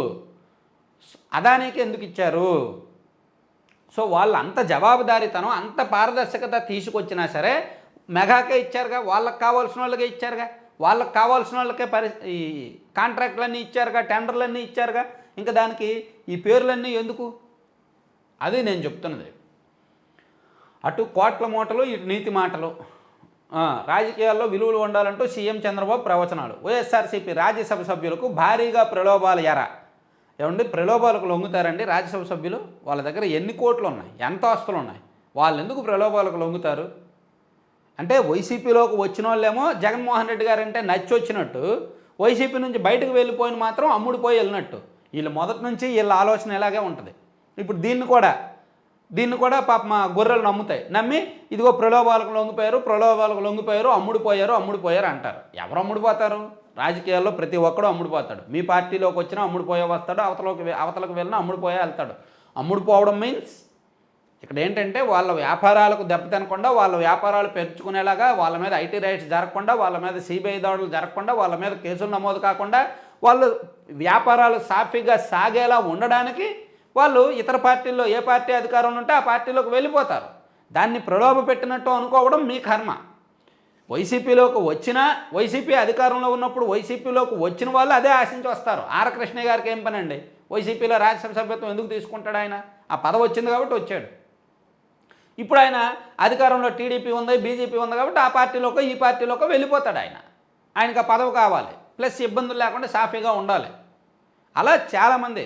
అదానికి ఎందుకు ఇచ్చారు? సో వాళ్ళు అంత జవాబుదారీతనం, అంత పారదర్శకత తీసుకొచ్చినా సరే మెగాకే ఇచ్చారుగా, వాళ్ళకి కావాల్సిన వాళ్ళకే ఇచ్చారుగా, వాళ్ళకి కావాల్సిన వాళ్ళకే ఈ కాంట్రాక్టులన్నీ ఇచ్చారుగా, టెండర్లన్నీ ఇచ్చారుగా, ఇంకా దానికి ఈ పేర్లన్నీ ఎందుకు? అది నేను చెప్తున్నది. అటు కోట్ల మూటలు, ఇటు నీతి మాటలు. రాజకీయాల్లో విలువలు ఉండాలంటూ సీఎం చంద్రబాబు ప్రవచనాలు. వైఎస్ఆర్సీపీ రాజ్యసభ సభ్యులకు భారీగా ప్రలోభాలు ఎరా. ఏమండి, ప్రలోభాలకు లొంగుతారండి రాజ్యసభ సభ్యులు? వాళ్ళ దగ్గర ఎన్ని కోట్లు ఉన్నాయి, ఎంత ఆస్తులు ఉన్నాయి, వాళ్ళు ఎందుకు ప్రలోభాలకు లొంగుతారు? అంటే వైసీపీలోకి వచ్చిన వాళ్ళేమో జగన్మోహన్ రెడ్డి గారు అంటే నచ్చి వచ్చినట్టు, వైసీపీ నుంచి బయటకు వెళ్ళిపోయిన మాత్రం అమ్ముడిపోయి వెళ్ళినట్టు. వీళ్ళు మొదటి నుంచి వీళ్ళ ఆలోచన ఇలాగే ఉంటుంది. ఇప్పుడు దీన్ని కూడా పాప మా గొర్రెలు నమ్ముతాయి. నమ్మి ఇదిగో ప్రలోభాలకు లొంగిపోయారు, అమ్ముడిపోయారు అంటారు. ఎవరు అమ్ముడిపోతారు? రాజకీయాల్లో ప్రతి ఒక్కడు అమ్ముడిపోతాడు. మీ పార్టీలోకి వచ్చినా అమ్ముడిపోయే వస్తాడు, అవతలకు వెళ్ళినా అమ్ముడిపోయే వెళ్తాడు. అమ్ముడిపోవడం మీన్స్ ఇక్కడ ఏంటంటే వాళ్ళ వ్యాపారాలకు దెబ్బతినకుండా, వాళ్ళ వ్యాపారాలు పెంచుకునేలాగా, వాళ్ళ మీద ఐటీ రైట్స్ జరగకుండా, వాళ్ళ మీద సిబిఐ దాడులు జరగకుండా, వాళ్ళ మీద కేసులు నమోదు కాకుండా, వాళ్ళు వ్యాపారాలు సాఫీగా సాగేలా ఉండడానికి వాళ్ళు ఇతర పార్టీల్లో ఏ పార్టీ అధికారంలో ఉంటే ఆ పార్టీలోకి వెళ్ళిపోతారు. దాన్ని ప్రలోభ పెట్టినట్టు అనుకోవడం మీ కర్మ. వైసీపీలోకి వచ్చినా, వైసీపీ అధికారంలో ఉన్నప్పుడు వైసీపీలోకి వచ్చిన వాళ్ళు అదే ఆశించి వస్తారు. ఆర్ కృష్ణ గారికి ఏం పని అండి? వైసీపీలో రాజ్యసభ సభ్యత్వం ఎందుకు తీసుకుంటాడు? ఆయన ఆ పదవి వచ్చింది కాబట్టి వచ్చాడు. ఇప్పుడు ఆయన అధికారంలో టీడీపీ ఉంది, బీజేపీ ఉంది కాబట్టి ఆ పార్టీలోకి ఈ పార్టీలోకి వెళ్ళిపోతాడు. ఆయనకు ఆ పదవి కావాలి, ప్లస్ ఇబ్బందులు లేకుండా సాఫీగా ఉండాలి. అలా చాలామంది.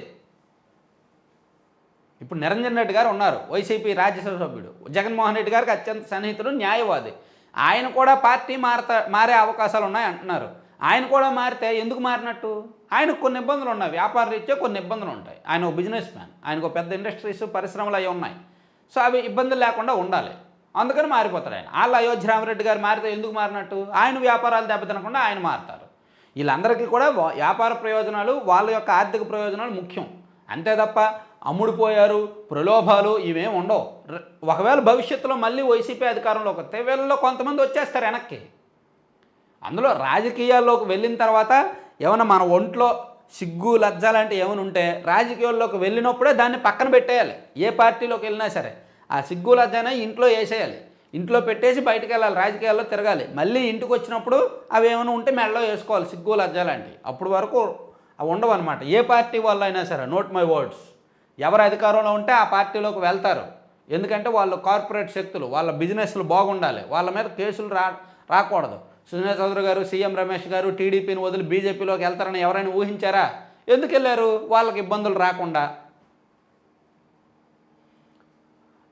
ఇప్పుడు నిరంజన్ రెడ్డి గారు ఉన్నారు, వైసీపీ రాజ్యసభ సభ్యుడు, జగన్మోహన్ రెడ్డి గారికి అత్యంత సన్నిహితుడు, న్యాయవాది. ఆయన కూడా పార్టీ మారే అవకాశాలు ఉన్నాయి అంటున్నారు. ఆయన కూడా మారితే ఎందుకు మారినట్టు? ఆయనకు కొన్ని ఇబ్బందులు ఉన్నాయి, వ్యాపార రీత్యా కొన్ని ఇబ్బందులు ఉంటాయి. ఆయన ఒక బిజినెస్ మ్యాన్, ఆయనకు పెద్ద ఇండస్ట్రీస్, పరిశ్రమలు అవి ఉన్నాయి. సో అవి ఇబ్బందులు లేకుండా ఉండాలి, అందుకని మారిపోతాడు ఆయన. వాళ్ళ అయోధ్య రామరెడ్డి గారు మారితే ఎందుకు మారినట్టు? ఆయన వ్యాపారాలు దెబ్బతినకుండా ఆయన మారుతారు. వీళ్ళందరికీ కూడా వ్యాపార ప్రయోజనాలు, వాళ్ళ యొక్క ఆర్థిక ప్రయోజనాలు ముఖ్యం. అంతే తప్ప అమ్ముడిపోయారు, ప్రలోభాలు ఇవేం ఉండవు. ఒకవేళ భవిష్యత్తులో మళ్ళీ వైసీపీ అధికారంలోకి వస్తే వీళ్ళలో కొంతమంది వచ్చేస్తారు వెనక్కి. అందులో రాజకీయాల్లోకి వెళ్ళిన తర్వాత ఏమైనా మన ఒంట్లో సిగ్గు లజ్జ లాంటివి ఏమైనా ఉంటే రాజకీయాల్లోకి వెళ్ళినప్పుడే దాన్ని పక్కన పెట్టేయాలి. ఏ పార్టీలోకి వెళ్ళినా సరే ఆ సిగ్గు లజ్జనే ఇంట్లో వేసేయాలి, ఇంట్లో పెట్టేసి బయటకు వెళ్ళాలి, రాజకీయాల్లో తిరగాలి. మళ్ళీ ఇంటికి వచ్చినప్పుడు అవి ఏమైనా ఉంటే మెడలో వేసుకోవాలి, సిగ్గు లజ్జ లాంటివి. అప్పుడు వరకు అవి ఉండవు అనమాట. ఏ పార్టీ వాళ్ళు అయినా సరే, నోట్ మై వర్డ్స్, ఎవరు అధికారంలో ఉంటే ఆ పార్టీలోకి వెళ్తారు. ఎందుకంటే వాళ్ళు కార్పొరేట్ శక్తులు, వాళ్ళ బిజినెస్లు బాగుండాలి, వాళ్ళ మీద కేసులు రాకూడదు. సుజనా చౌదరి గారు, సీఎం రమేష్ గారు టీడీపీని వదిలి బీజేపీలోకి వెళ్తారని ఎవరైనా ఊహించారా? ఎందుకు వెళ్ళారు? వాళ్ళకి ఇబ్బందులు రాకుండా.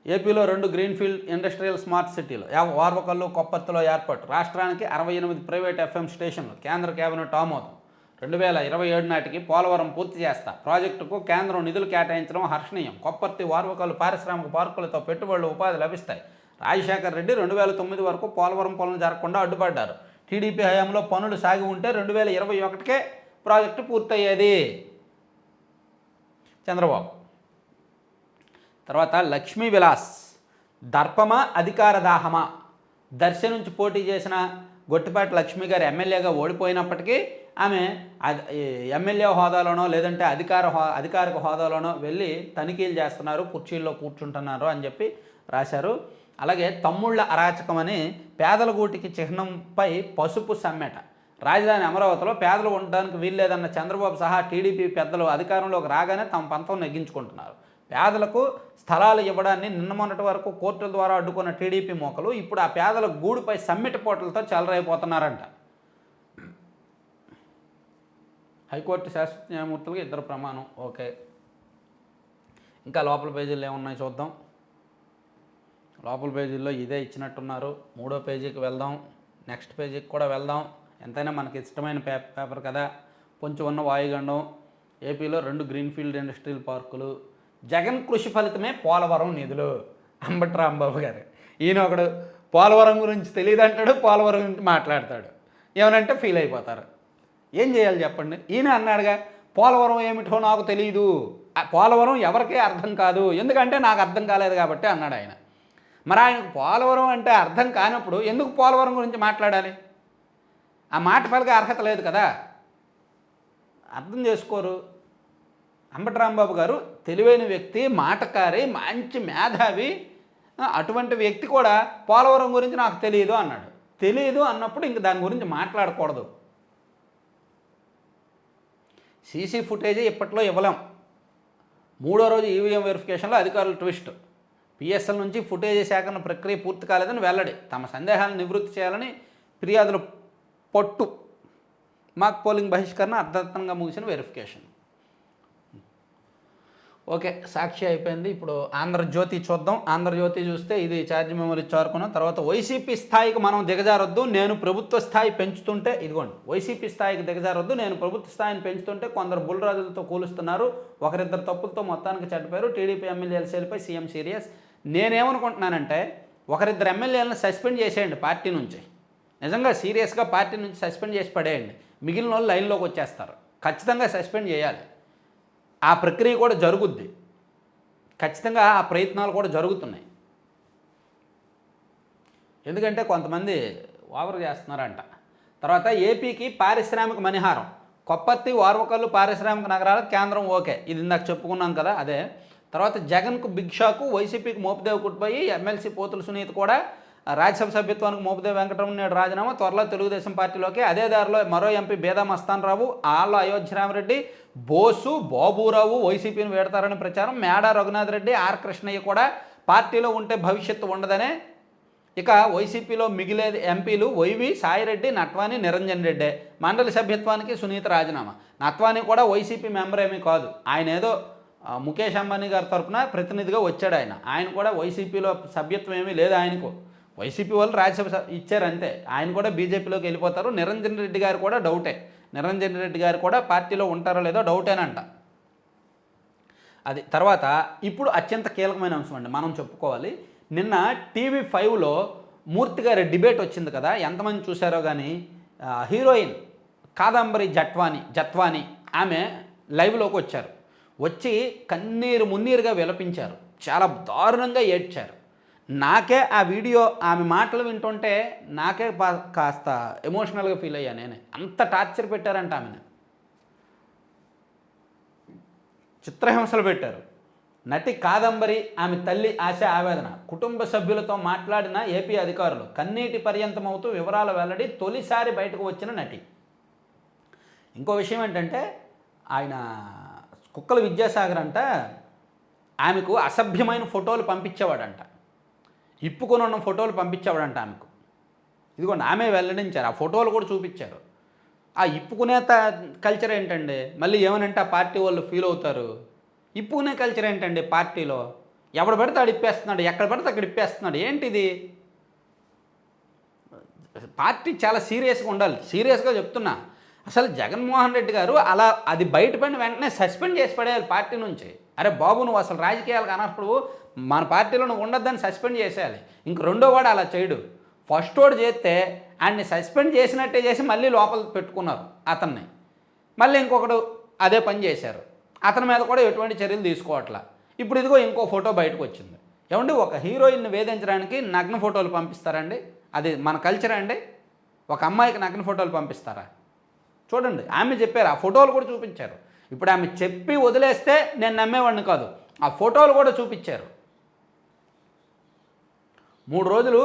ఏపీలో 2 గ్రీన్ఫీల్డ్ ఇండస్ట్రియల్ స్మార్ట్ సిటీలు వార్వకల్లు, కొప్పర్తిలో ఏర్పాటు. రాష్ట్రానికి 68 ప్రైవేట్ ఎఫ్ఎం స్టేషన్లు. కేంద్ర కేబినెట్ ఆమోదం. 2027 నాటికి పోలవరం పూర్తి చేస్తా. ప్రాజెక్టుకు కేంద్రం నిధులు కేటాయించడం హర్షణీయం. కొప్పర్తి, వార్వకల్లు పారిశ్రామిక పార్కులతో పెట్టుబడులు, ఉపాధి లభిస్తాయి. రాజశేఖర్ రెడ్డి 2009 వరకు పోలవరం పనులు జరగకుండా అడ్డుపడ్డారు. టీడీపీ హయాంలో పనులు సాగి ఉంటే 2021కే ప్రాజెక్టు పూర్తయ్యేది. చంద్రబాబు. తర్వాత లక్ష్మీ విలాస్, దర్పమా అధికార దాహమా? దర్శ నుంచి పోటీ చేసిన గొట్టిపాటి లక్ష్మి గారు ఎమ్మెల్యేగా ఓడిపోయినప్పటికీ ఆమె ఎమ్మెల్యే హోదాలోనో లేదంటే అధికారిక హోదాలోనో వెళ్ళి తనిఖీలు చేస్తున్నారు, కుర్చీల్లో కూర్చుంటున్నారు అని చెప్పి రాశారు. అలాగే తమ్ముళ్ళ అరాచకం అని పేదల గూటికి చిహ్నంపై పసుపు సమ్మెట. రాజధాని అమరావతిలో పేదలు ఉండడానికి వీల్లేదన్న చంద్రబాబు సహా టీడీపీ పెద్దలు అధికారంలోకి రాగానే తమ పంతం నెగ్గించుకుంటున్నారు. పేదలకు స్థలాలు ఇవ్వడాన్ని నిన్న మొన్నటి వరకు కోర్టుల ద్వారా అడ్డుకున్న టీడీపీ మోకలు ఇప్పుడు ఆ పేదల గూడుపై సమ్మెట పోటలతో చెలరైపోతున్నారంట. హైకోర్టు శాశ్వత న్యాయమూర్తులకు 2 ప్రమాణం. ఓకే, ఇంకా లోపల పేజీలు ఏమున్నాయి చూద్దాం. లోపల పేజీల్లో ఇదే ఇచ్చినట్టున్నారు. 3వ పేజీకి వెళ్దాం, నెక్స్ట్ పేజీకి కూడా వెళ్దాం. ఎంతైనా మనకి ఇష్టమైన పేపర్ కదా. పొంచి ఉన్న వాయుగండం. ఏపీలో 2 గ్రీన్ఫీల్డ్ ఇండస్ట్రియల్ పార్కులు. జగన్ కృషి ఫలితమే పోలవరం నిధులు. అంబటి రాంబాబు గారు. ఈయన ఒకడు పోలవరం గురించి తెలియదంటాడు, పోలవరం గురించి మాట్లాడతాడు. ఏమనంటే ఫీల్ అయిపోతారు. ఏం చేయాలి చెప్పండి? ఈయన అన్నాడుగా, పోలవరం ఏమిటో నాకు తెలియదు, పోలవరం ఎవరికీ అర్థం కాదు, ఎందుకంటే నాకు అర్థం కాలేదు కాబట్టి అన్నాడు ఆయన. మరి ఆయనకు పోలవరం అంటే అర్థం కానప్పుడు ఎందుకు పోలవరం గురించి మాట్లాడాలి? ఆ మాట పలికే అర్హత లేదు కదా, అర్థం చేసుకోరు. అంబటి రాంబాబు గారు తెలివైన వ్యక్తి, మాటకారి, మంచి మేధావి. అటువంటి వ్యక్తి కూడా పోలవరం గురించి నాకు తెలియదు అన్నాడు. తెలియదు అన్నప్పుడు ఇంక దాని గురించి మాట్లాడకూడదు. సీసీ ఫుటేజీ ఇప్పట్లో ఇవ్వలేం. 3వ రోజు ఈవీఎం వెరిఫికేషన్లో అధికారులు ట్విస్ట్. పిఎస్ఎల్ నుంచి ఫుటేజీ సేకరణ ప్రక్రియ పూర్తి కాలేదని వెల్లడి. తమ సందేహాలను నివృత్తి చేయాలని ఫిర్యాదులు పట్టు. మాక్ పోలింగ్ బహిష్కరణ అర్ధంతంగా ముగిసిన వెరిఫికేషన్. ఓకే, సాక్షి అయిపోయింది. ఇప్పుడు ఆంధ్రజ్యోతి చూద్దాం. ఆంధ్రజ్యోతి చూస్తే ఇది ఛార్జ్ మెమరీ చారుకున్నాం. తర్వాత వైసీపీ స్థాయికి మనం దిగజారొద్దు, నేను ప్రభుత్వ స్థాయి పెంచుతుంటే, ఇదిగోండి వైసీపీ స్థాయికి దిగజారొద్దు, నేను ప్రభుత్వ స్థాయిని పెంచుతుంటే కొందరు బుల్రాజులతో కూలుస్తున్నారు, ఒకరిద్దరు తప్పులతో మొత్తానికి చెడ్డపేరు, టీడీపీ ఎమ్మెల్యేల శైలిపై సీఎం సీరియస్. నేనేమనుకుంటున్నానంటే ఒకరిద్దరు ఎమ్మెల్యేలను సస్పెండ్ చేసేయండి పార్టీ నుంచి, నిజంగా సీరియస్గా పార్టీ నుంచి సస్పెండ్ చేసి పడేయండి, మిగిలిన వాళ్ళు లైన్లోకి వచ్చేస్తారు. ఖచ్చితంగా సస్పెండ్ చేయాలి. ఆ ప్రక్రియ కూడా జరుగుద్ది, ఖచ్చితంగా ఆ ప్రయత్నాలు కూడా జరుగుతున్నాయి. ఎందుకంటే కొంతమంది ఓవర్ చేస్తున్నారంట. తర్వాత ఏపీకి పారిశ్రామిక మణిహారం, కొప్పత్తి, ఓర్వకల్లు పారిశ్రామిక నగరాలకు కేంద్రం ఓకే, ఇది ఇందాక చెప్పుకున్నాం కదా అదే. తర్వాత జగన్కు బిగ్ షాకు, వైసీపీకి మోపిదేవి కుట్టిపోయి ఎమ్మెల్సీ పోతుల సునీత కూడా రాజ్యసభ సభ్యత్వానికి మోపిదేవి వెంకటరమణ నేడు రాజీనామా, త్వరలో తెలుగుదేశం పార్టీలోకి. అదే దారిలో మరో ఎంపీ బేదా మస్తాన్ రావు, ఆళ్ళ అయోధ్యరామరెడ్డి, బోసు, బాబురావు వైసీపీని వేడతారని ప్రచారం. మేడా రఘునాథ్ రెడ్డి, ఆర్ కృష్ణయ్య కూడా పార్టీలో ఉంటే భవిష్యత్తు ఉండదనే. ఇక వైసీపీలో మిగిలేది ఎంపీలు వైవి, సాయిరెడ్డి, నట్వాని, నిరంజన్ రెడ్డి. మండలి సభ్యత్వానికి సునీత రాజీనామా. నట్వాని కూడా వైసీపీ మెంబర్ ఏమీ కాదు, ఆయన ఏదో ముఖేష్ అంబానీ గారి తరఫున ప్రతినిధిగా వచ్చాడు. ఆయన కూడా వైసీపీలో సభ్యత్వం ఏమీ లేదు ఆయనకు. వైసీపీ వాళ్ళు రాజ్యసభ ఇచ్చారంతే, ఆయన కూడా బీజేపీలోకి వెళ్ళిపోతారు. నిరంజన్ రెడ్డి గారు కూడా డౌటే, నిరంజన్ రెడ్డి గారు కూడా పార్టీలో ఉంటారో లేదో డౌటేనంట. అది తర్వాత ఇప్పుడు అత్యంత కీలకమైన అంశం అండి, మనం చెప్పుకోవాలి. నిన్న TV5లో మూర్తి గారి డిబేట్ వచ్చింది కదా, ఎంతమంది చూశారో కానీ. హీరోయిన్ కాదంబరి జత్వాని ఆమె లైవ్లోకి వచ్చారు. వచ్చి కన్నీరు మున్నీరుగా విలపించారు, చాలా దారుణంగా ఏడ్చారు. నాకే ఆ వీడియో, ఆమె మాటలు వింటుంటే నాకే కాస్త ఎమోషనల్గా ఫీల్ అయ్యా నేనే. అంత టార్చర్ పెట్టారంట ఆమెను, చిత్రహింసలు పెట్టారు. నటి కాదంబరి, ఆమె తల్లి ఆశ ఆవేదన, కుటుంబ సభ్యులతో మాట్లాడిన ఏపీ అధికారులు, కన్నీటి పర్యంతమవుతూ వివరాల వెల్లడి, తొలిసారి బయటకు వచ్చిన నటి. ఇంకో విషయం ఏంటంటే ఆయన కుక్కల విద్యాసాగర్ అంట ఆమెకు అసభ్యమైన ఫోటోలు పంపించేవాడంట, ఇప్పుకొని ఉన్న ఫోటోలు పంపించేవాడంట ఆమెకు. ఇదిగోండి ఆమె వెల్లడించారు, ఆ ఫోటోలు కూడా చూపించారు. ఆ ఇప్పుకునే కల్చర్ ఏంటండి, మళ్ళీ ఏమనంటే ఆ పార్టీ వాళ్ళు ఫీల్ అవుతారు. ఇప్పుకునే కల్చర్ ఏంటండి పార్టీలో, ఎవడు పడితే ఆడు ఇప్పేస్తున్నాడు, ఎక్కడ పడితే అక్కడ ఇప్పేస్తున్నాడు, ఏంటిది? పార్టీ చాలా సీరియస్గా ఉండాలి, సీరియస్గా చెప్తున్నా. అసలు జగన్మోహన్ రెడ్డి గారు అలా అది బయటపడిన వెంటనే సస్పెండ్ చేసి పడేయాలి పార్టీ నుంచి. అరే బాబు, నువ్వు అసలు రాజకీయాలకు అనప్పుడు మన పార్టీలో నువ్వు ఉండొద్దని సస్పెండ్ చేసేయాలి. ఇంక రెండో వాడు అలా చేయడు. ఫస్ట్ వాడు చేస్తే ఆయన్ని సస్పెండ్ చేసినట్టే చేసి మళ్ళీ లోపల పెట్టుకున్నారు అతన్ని. మళ్ళీ ఇంకొకడు అదే పని చేశారు, అతని మీద కూడా ఎటువంటి చర్యలు తీసుకోవట్లా. ఇప్పుడు ఇదిగో ఇంకో ఫోటో బయటకు వచ్చింది. ఏమండి, ఒక హీరోయిన్ని వేధించడానికి నగ్న ఫోటోలు పంపిస్తారండి? అది మన కల్చర్ అండి? ఒక అమ్మాయికి నగ్న ఫోటోలు పంపిస్తారా? చూడండి, ఆమె చెప్పారు, ఆ ఫోటోలు కూడా చూపించారు. ఇప్పుడు ఆమె చెప్పి వదిలేస్తే నేను నమ్మేవాడిని కాదు, ఆ ఫోటోలు కూడా చూపించారు. 3 రోజులు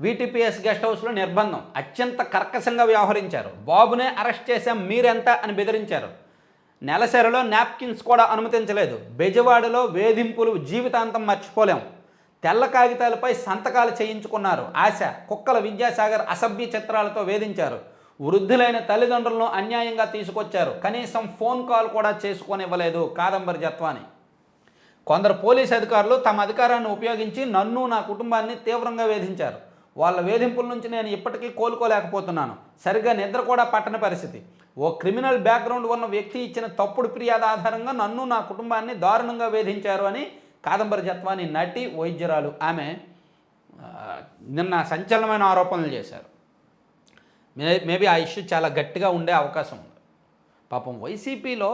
వీటీపీఎస్ గెస్ట్ హౌస్లో నిర్బంధం, అత్యంత కర్కశంగా వ్యవహరించారు. బాబునే అరెస్ట్ చేశాం మీరెంత అని బెదిరించారు. నెలసరిలో నాప్కిన్స్ కూడా అనుమతించలేదు. బెజవాడలో వేధింపులు జీవితాంతం మర్చిపోలేం. తెల్ల కాగితాలపై సంతకాలు చేయించుకున్నారు. ఆశ, కుక్కల విద్యాసాగర్ అసభ్య చిత్రాలతో వేధించారు. వృద్ధులైన తల్లిదండ్రులను అన్యాయంగా తీసుకొచ్చారు. కనీసం ఫోన్ కాల్ కూడా చేసుకొనివ్వలేదు కాదంబరి జత్వాని. కొందరు పోలీసు అధికారులు తమ అధికారాన్ని ఉపయోగించి నన్ను, నా కుటుంబాన్ని తీవ్రంగా వేధించారు. వాళ్ళ వేధింపుల నుంచి నేను ఇప్పటికీ కోలుకోలేకపోతున్నాను. సరిగ్గా నిద్ర కూడా పట్టని పరిస్థితి. ఓ క్రిమినల్ బ్యాక్గ్రౌండ్ ఉన్న వ్యక్తి ఇచ్చిన తప్పుడు ఫిర్యాదు ఆధారంగా నన్ను, నా కుటుంబాన్ని దారుణంగా వేధించారు అని కాదంబరి జత్వాని నటి, వైద్యురాలు ఆమె నిన్న సంచలనమైన ఆరోపణలు చేశారు. మేబీ ఆ ఇష్యూ చాలా గట్టిగా ఉండే అవకాశం ఉంది. పాపం వైసీపీలో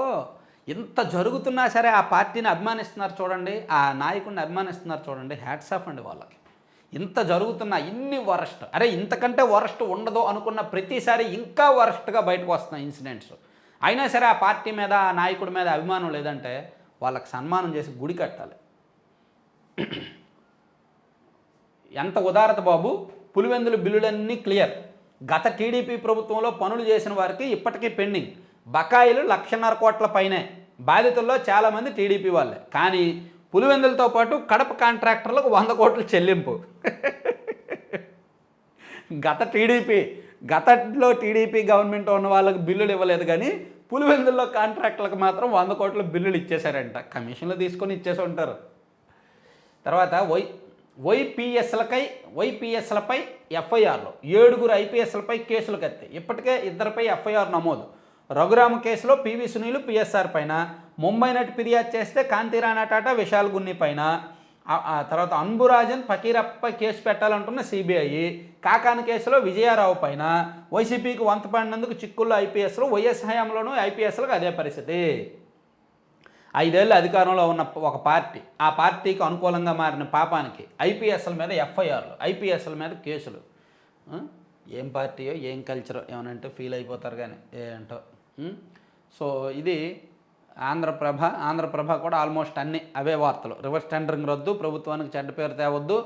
ఇంత జరుగుతున్నా సరే ఆ పార్టీని అభిమానిస్తున్నారు చూడండి, ఆ నాయకుడిని అభిమానిస్తున్నారు చూడండి, హ్యాట్స్ ఆఫ్ అండి వాళ్ళకి. ఇంత జరుగుతున్నా ఇన్ని వరస్ట్, అరే ఇంతకంటే వరస్ట్ ఉండదు అనుకున్న ప్రతిసారి ఇంకా వరస్ట్గా బయటకు వస్తున్నాయి ఇన్సిడెంట్స్. అయినా సరే ఆ పార్టీ మీద ఆ నాయకుడి మీద అభిమానం లేదంటే వాళ్ళకి సన్మానం చేసి గుడి కట్టాలి. ఎంత ఉదారత బాబు. పులివెందుల బిల్లులన్నీ క్లియర్. గత టీడీపీ ప్రభుత్వంలో పనులు చేసిన వారికి ఇప్పటికీ పెండింగ్. బకాయిలు 1,50,000 కోట్ల పైనే. బాధితుల్లో చాలామంది టీడీపీ వాళ్ళే. కానీ పులివెందులతో పాటు కడప కాంట్రాక్టర్లకు 100 కోట్ల చెల్లింపు. గతంలో టీడీపీ గవర్నమెంట్ ఉన్న వాళ్ళకి బిల్లులు ఇవ్వలేదు, కానీ పులివెందుల్లో కాంట్రాక్టర్లకు మాత్రం 100 కోట్ల బిల్లులు ఇచ్చేశారంట. కమిషన్లు తీసుకొని ఇచ్చేసి ఉంటారు. తర్వాత వైపీఎస్లపై ఎఫ్ఐఆర్లు. 7 ఐపీఎస్లపై కేసులు కత్తి. ఇప్పటికే 2పై ఎఫ్ఐఆర్ నమోదు. రఘురామ కేసులో పివి సునీల్ పిఎస్ఆర్ పైన, ముంబై నటి ఫిర్యాదు చేస్తే కాంతిరాణా టాటా విశాల్ గున్ని పైన, తర్వాత అన్బురాజన్ ఫకీరప్పపై కేసు పెట్టాలంటున్న సిబిఐ, కాకాని కేసులో విజయారావు పైన, వైసీపీకి వంత పడినందుకు చిక్కుల్లో ఐపీఎస్లు, వైఎస్ హయాంలోనూ ఐపీఎస్లకు అదే పరిస్థితి. 5 ఏళ్ళు అధికారంలో ఉన్న ఒక పార్టీ, ఆ పార్టీకి అనుకూలంగా మారిన పాపానికి ఐపీఎస్ల మీద ఎఫ్ఐఆర్లు, ఐపీఎస్ల మీద కేసులు. ఏం పార్టీయో ఏం కల్చరో ఏమనంటే ఫీల్ అయిపోతారు, కానీ ఏంటో. సో ఇది ఆంధ్రప్రభ కూడా ఆల్మోస్ట్ అన్ని అవే వార్తలు. రివర్స్ టెండరింగ్ రద్దు, ప్రభుత్వానికి చెడ్డ పేరు తేవద్దు,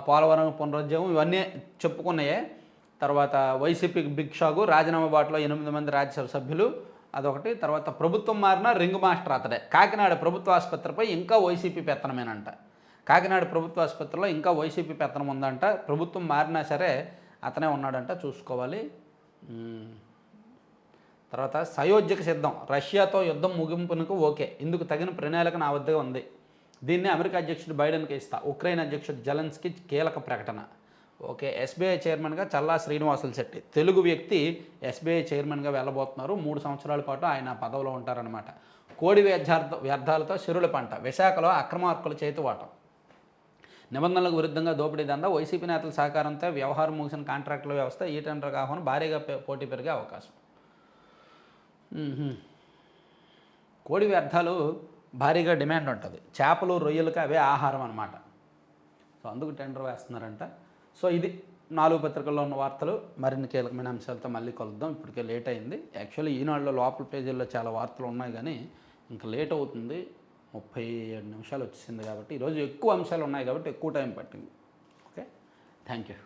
పోలవరం పునరుజ్జీవం, ఇవన్నీ చెప్పుకున్నాయే. తర్వాత వైసీపీకి బిగ్ షాకు, రాజీనామా బాటలో 8 మంది రాజ్యసభ సభ్యులు, అదొకటి. తర్వాత ప్రభుత్వం మారిన రింగ్ మాస్టర్ అతడే. కాకినాడ ప్రభుత్వ ఆసుపత్రిపై ఇంకా వైసీపీ పెత్తనమేనంట. కాకినాడ ప్రభుత్వ ఆసుపత్రిలో ఇంకా వైసీపీ పెత్తనం ఉందంట. ప్రభుత్వం మారినా సరే అతనే ఉన్నాడంట, చూసుకోవాలి. తర్వాత సయోధ్యక సిద్ధం, రష్యాతో యుద్ధం ముగింపునకు ఓకే, ఇందుకు తగిన ప్రణాళిక నా వద్ద ఉంది. దీన్ని అమెరికా అధ్యక్షుడు బైడెన్కి ఇస్తా. ఉక్రెయిన్ అధ్యక్షుడు జెలెన్స్కీ కీలక ప్రకటన. ఓకే. ఎస్బీఐ చైర్మన్గా చల్లా శ్రీనివాసులు శెట్టి, తెలుగు వ్యక్తి ఎస్బీఐ చైర్మన్గా వెళ్ళబోతున్నారు. 3 సంవత్సరాల పాటు ఆయన పదవిలో ఉంటారనమాట. కోడి వ్యర్థాలతో సిరుల పంట, విశాఖలో అక్రమార్కుల చేతివాటం. నిబంధనలకు విరుద్ధంగా దోపిడీ దందా, వైసీపీ నేతల సహకారంతో వ్యవహారం ముగిసిన కాంట్రాక్టుల వ్యవస్థ ఈ టెండర్ కాకుండా భారీగా పోటీ పెరిగే అవకాశం. కోడి వ్యర్థాలు భారీగా డిమాండ్ ఉంటుంది. చేపలు రొయ్యలకి అవే ఆహారం అనమాట. సో అందుకు టెండర్ వేస్తున్నారంట. సో ఇది 4 పత్రికల్లో ఉన్న వార్తలు. మరిన్ని కీలకమైన అంశాలతో మళ్ళీ కలుద్దాం. ఇప్పటికే లేట్ అయింది. యాక్చువల్లీ ఈనాడులో లోపల పేజీల్లో చాలా వార్తలు ఉన్నాయి, కానీ ఇంకా లేట్ అవుతుంది. 37 నిమిషాలు వచ్చేసింది కాబట్టి ఈరోజు ఎక్కువ అంశాలు ఉన్నాయి కాబట్టి ఎక్కువ టైం పట్టింది. Okay, thank you.